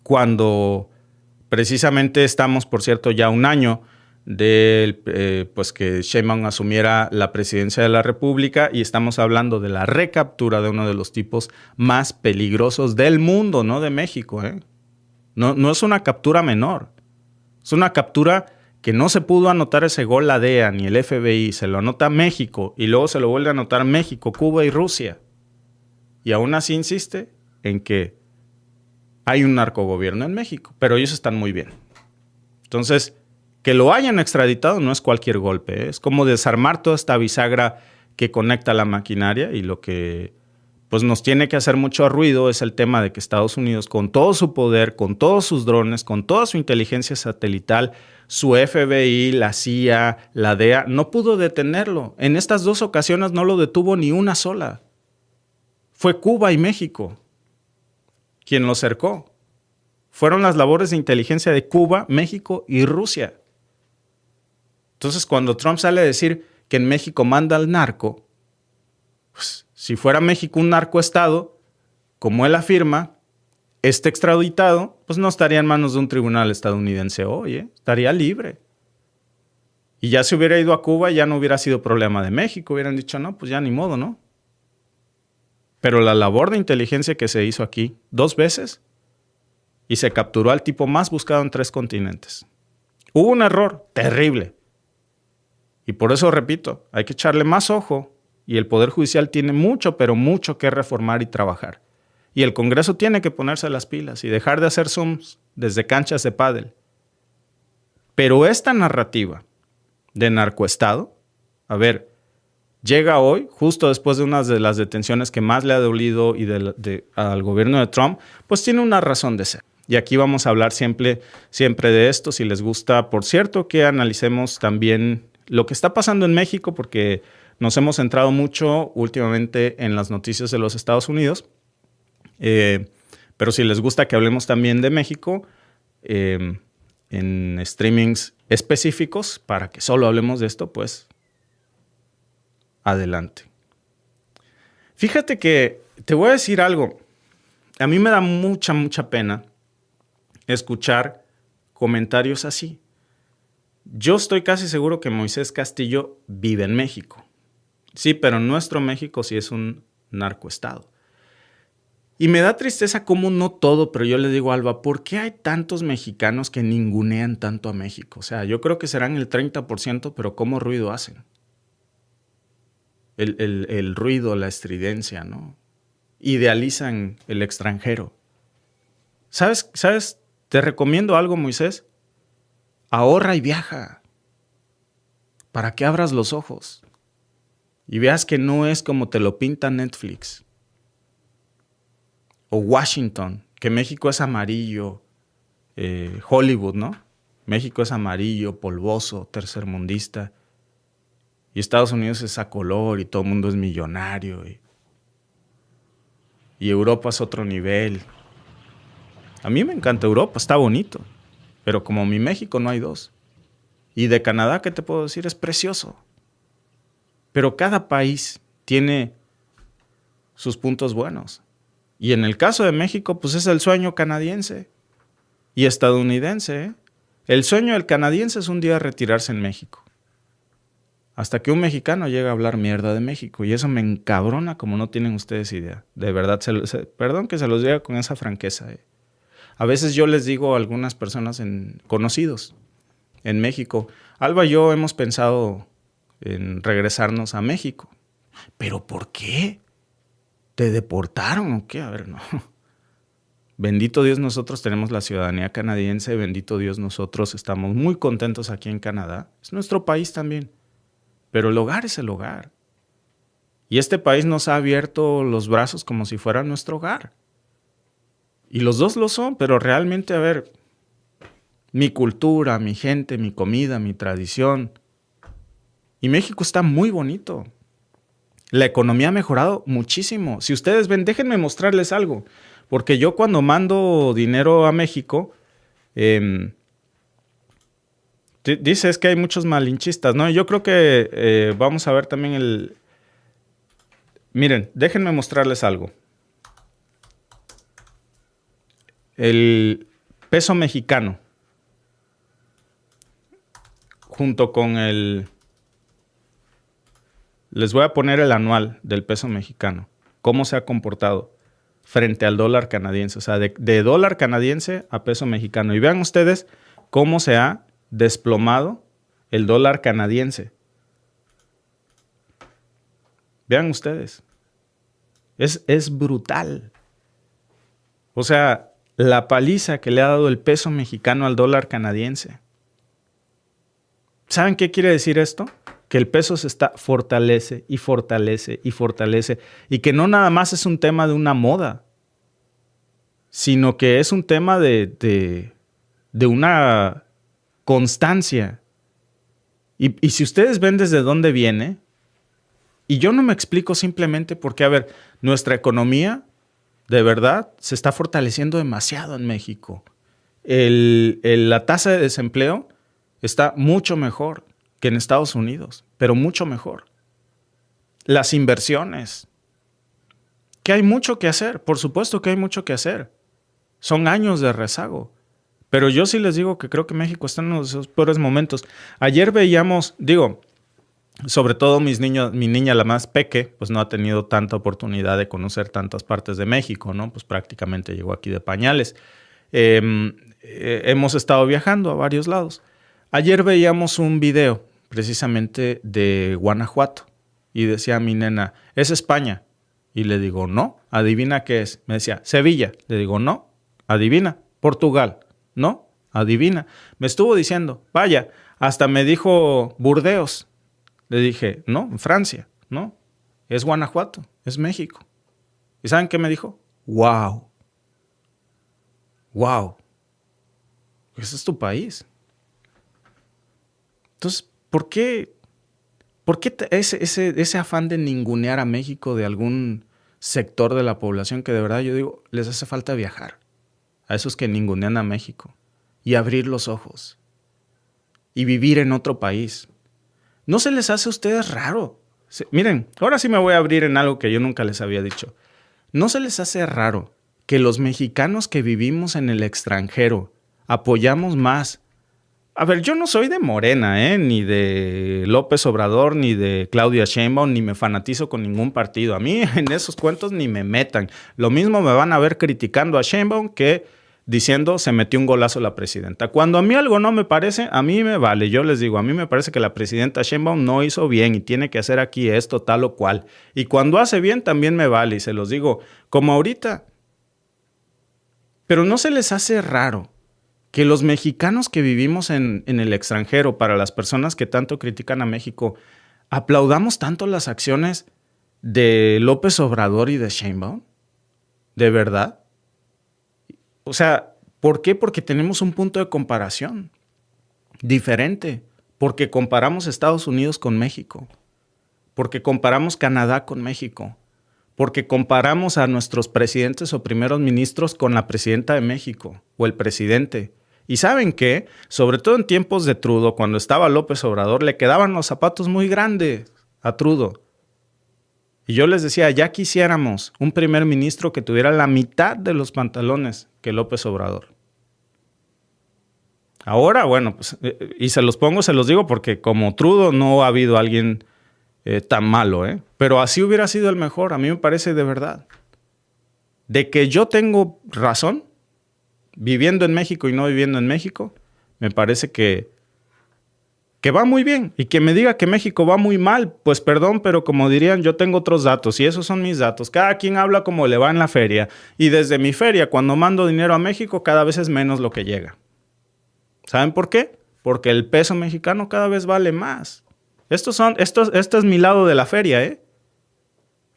Cuando precisamente estamos, por cierto, ya un año de pues que Sheinbaum asumiera la presidencia de la República y estamos hablando de la recaptura de uno de los tipos más peligrosos del mundo, no de México, ¿eh? No es una captura menor. Es una captura que no se pudo anotar ese gol la DEA ni el FBI. Se lo anota México y luego se lo vuelve a anotar México, Cuba y Rusia. Y aún así insiste en que hay un narcogobierno en México, pero ellos están muy bien. Entonces, que lo hayan extraditado no es cualquier golpe, ¿eh? Es como desarmar toda esta bisagra que conecta la maquinaria, y lo que pues nos tiene que hacer mucho ruido es el tema de que Estados Unidos, con todo su poder, con todos sus drones, con toda su inteligencia satelital, su FBI, la CIA, la DEA, no pudo detenerlo. En estas 2 ocasiones no lo detuvo ni una sola. Fue Cuba y México quien lo cercó. Fueron las labores de inteligencia de Cuba, México y Rusia. Entonces, cuando Trump sale a decir que en México manda al narco, pues, si fuera México un narcoestado, como él afirma, este extraditado, pues no estaría en manos de un tribunal estadounidense hoy, estaría libre. Y ya se hubiera ido a Cuba, ya no hubiera sido problema de México, hubieran dicho, no, pues ya ni modo, ¿no? Pero la labor de inteligencia que se hizo aquí 2 veces y se capturó al tipo más buscado en 3 continentes. Hubo un error terrible. Y por eso repito, hay que echarle más ojo. Y el Poder Judicial tiene mucho, pero mucho que reformar y trabajar. Y el Congreso tiene que ponerse las pilas y dejar de hacer Zooms desde canchas de pádel. Pero esta narrativa de narcoestado, a ver, llega hoy, justo después de una de las detenciones que más le ha dolido al gobierno de Trump, pues tiene una razón de ser. Y aquí vamos a hablar siempre de esto. Si les gusta, por cierto, que analicemos también lo que está pasando en México, porque nos hemos centrado mucho últimamente en las noticias de los Estados Unidos, pero si les gusta que hablemos también de México, en streamings específicos, para que solo hablemos de esto, pues adelante. Fíjate que te voy a decir algo. A mí me da mucha pena escuchar comentarios así. Yo estoy casi seguro que Moisés Castillo vive en México. Sí, pero nuestro México sí es un narcoestado. Y me da tristeza como no todo, pero yo le digo a Alba, ¿por qué hay tantos mexicanos que ningunean tanto a México? O sea, yo creo que serán el 30%, pero ¿cómo ruido hacen? El ruido, la estridencia, ¿no? Idealizan el extranjero. ¿Sabes? Te recomiendo algo, Moisés. Ahorra y viaja para que abras los ojos y veas que no es como te lo pinta Netflix o Washington, que México es amarillo, Hollywood, ¿no? México es amarillo, polvoso, tercermundista, y Estados Unidos es a color y todo el mundo es millonario y Europa es otro nivel. A mí me encanta Europa, está bonito. Pero como mi México no hay dos. Y de Canadá, ¿qué te puedo decir? Es precioso. Pero cada país tiene sus puntos buenos. Y en el caso de México, pues es el sueño canadiense y estadounidense, ¿eh? El sueño del canadiense es un día retirarse en México. Hasta que un mexicano llega a hablar mierda de México. Y eso me encabrona como no tienen ustedes idea. De verdad, perdón que se los diga con esa franqueza, ¿eh? A veces yo les digo a algunas personas conocidos en México, Alba y yo hemos pensado en regresarnos a México. ¿Pero por qué? ¿Te deportaron o qué? A ver, no. Bendito Dios, nosotros tenemos la ciudadanía canadiense. Bendito Dios, nosotros estamos muy contentos aquí en Canadá. Es nuestro país también. Pero el hogar es el hogar. Y este país nos ha abierto los brazos como si fuera nuestro hogar. Y los dos lo son, pero realmente, a ver, mi cultura, mi gente, mi comida, mi tradición. Y México está muy bonito. La economía ha mejorado muchísimo. Si ustedes ven, déjenme mostrarles algo. Porque yo cuando mando dinero a México, dices que hay muchos malinchistas, ¿no? Yo creo que vamos a ver también Miren, déjenme mostrarles algo. El peso mexicano, junto con les voy a poner el anual del peso mexicano, cómo se ha comportado frente al dólar canadiense, o sea, de dólar canadiense a peso mexicano. Y vean ustedes cómo se ha desplomado el dólar canadiense. Vean ustedes. Es brutal. O sea, la paliza que le ha dado el peso mexicano al dólar canadiense. ¿Saben qué quiere decir esto? Que el peso se fortalece y fortalece y fortalece. Y que no nada más es un tema de una moda, sino que es un tema de una constancia. Y si ustedes ven desde dónde viene, y yo no me explico simplemente porque, a ver, nuestra economía de verdad se está fortaleciendo demasiado en México. La tasa de desempleo está mucho mejor que en Estados Unidos, pero mucho mejor. Las inversiones, que hay mucho que hacer, por supuesto que hay mucho que hacer. Son años de rezago. Pero yo sí les digo que creo que México está en uno de esos peores momentos. Ayer veíamos, sobre todo mi niña, la más peque, pues no ha tenido tanta oportunidad de conocer tantas partes de México, ¿no? Pues prácticamente llegó aquí de pañales. Hemos estado viajando a varios lados. Ayer veíamos un video precisamente de Guanajuato y decía mi nena, ¿es España? Y le digo, no, adivina qué es. Me decía, Sevilla. Le digo, no, adivina, Portugal. No, adivina. Me estuvo diciendo, vaya, hasta me dijo Burdeos. Le dije, no, Francia, no, es Guanajuato, es México. ¿Y saben qué me dijo? ¡Wow! ¡Wow! Ese es tu país. Entonces, ¿por qué ese afán de ningunear a México de algún sector de la población que de verdad yo digo, les hace falta viajar? A esos que ningunean a México y abrir los ojos y vivir en otro país. ¿No se les hace a ustedes raro Sí, miren, ahora sí me voy a abrir en algo que yo nunca les había dicho. ¿No se les hace raro que los mexicanos que vivimos en el extranjero apoyamos más? A ver, yo no soy de Morena, ni de López Obrador, ni de Claudia Sheinbaum, ni me fanatizo con ningún partido. A mí en esos cuentos ni me metan. Lo mismo me van a ver criticando a Sheinbaum que diciendo se metió un golazo la presidenta. Cuando a mí algo no me parece, a mí me vale. Yo les digo, a mí me parece que la presidenta Sheinbaum no hizo bien y tiene que hacer aquí esto, tal o cual. Y cuando hace bien también me vale y se los digo como ahorita. Pero ¿no se les hace raro que los mexicanos que vivimos en el extranjero, para las personas que tanto critican a México, aplaudamos tanto las acciones de López Obrador y de Sheinbaum? ¿De verdad? O sea, ¿por qué? Porque tenemos un punto de comparación diferente. Porque comparamos Estados Unidos con México. Porque comparamos Canadá con México. Porque comparamos a nuestros presidentes o primeros ministros con la presidenta de México o el presidente. ¿Y saben qué? Sobre todo en tiempos de Trudeau, cuando estaba López Obrador, le quedaban los zapatos muy grandes a Trudeau. Y yo les decía, ya quisiéramos un primer ministro que tuviera la mitad de los pantalones que López Obrador. Ahora, bueno, pues, y se los digo porque como Trudeau no ha habido alguien tan malo, pero así hubiera sido el mejor, a mí me parece de verdad. De que yo tengo razón, viviendo en México y no viviendo en México, me parece que va muy bien. Y que me diga que México va muy mal, pues perdón, pero como dirían, yo tengo otros datos y esos son mis datos. Cada quien habla como le va en la feria. Y desde mi feria, cuando mando dinero a México, cada vez es menos lo que llega. ¿Saben por qué? Porque el peso mexicano cada vez vale más. Este es mi lado de la feria,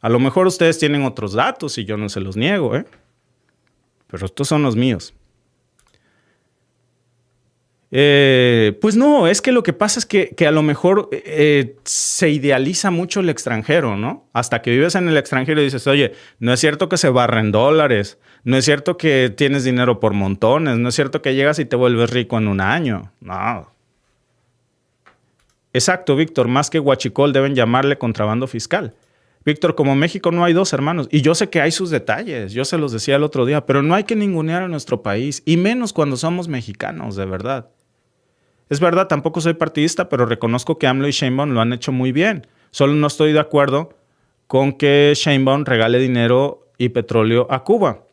A lo mejor ustedes tienen otros datos y yo no se los niego, pero estos son los míos. Pues no, es que lo que pasa es que a lo mejor se idealiza mucho el extranjero, ¿no? Hasta que vives en el extranjero y dices, oye, no es cierto que se barren dólares, no es cierto que tienes dinero por montones, no es cierto que llegas y te vuelves rico en un año. No. Exacto, Víctor, más que huachicol deben llamarle contrabando fiscal. Víctor, como México no hay dos hermanos, y yo sé que hay sus detalles, yo se los decía el otro día, pero no hay que ningunear a nuestro país, y menos cuando somos mexicanos, de verdad. Es verdad, tampoco soy partidista, pero reconozco que AMLO y Sheinbaum lo han hecho muy bien. Solo no estoy de acuerdo con que Sheinbaum regale dinero y petróleo a Cuba.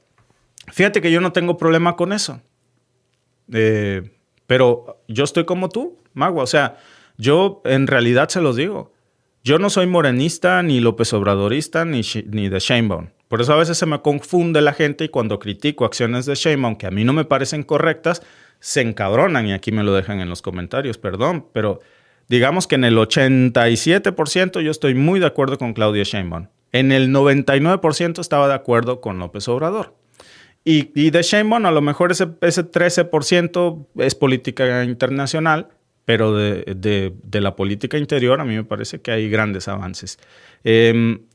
Fíjate que yo no tengo problema con eso. Pero yo estoy como tú, Magua. O sea, yo en realidad se los digo. Yo no soy morenista, ni López Obradorista, ni de Sheinbaum. Por eso a veces se me confunde la gente y cuando critico acciones de Sheinbaum que a mí no me parecen correctas, se encabronan y aquí me lo dejan en los comentarios, perdón. Pero digamos que en el 87% yo estoy muy de acuerdo con Claudia Sheinbaum. En el 99% estaba de acuerdo con López Obrador. Y de Sheinbaum a lo mejor ese 13% es política internacional, pero de la política interior a mí me parece que hay grandes avances.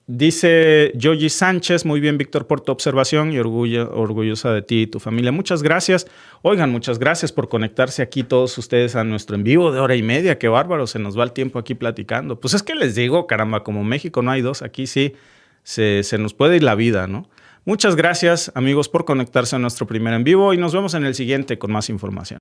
Dice Yogi Sánchez, muy bien Víctor por tu observación y orgullosa de ti y tu familia. Muchas gracias. Oigan, muchas gracias por conectarse aquí todos ustedes a nuestro en vivo de 1:30. Qué bárbaro, se nos va el tiempo aquí platicando. Pues es que les digo, caramba, como México no hay dos, aquí sí se nos puede ir la vida, ¿no? Muchas gracias amigos por conectarse a nuestro primer en vivo y nos vemos en el siguiente con más información.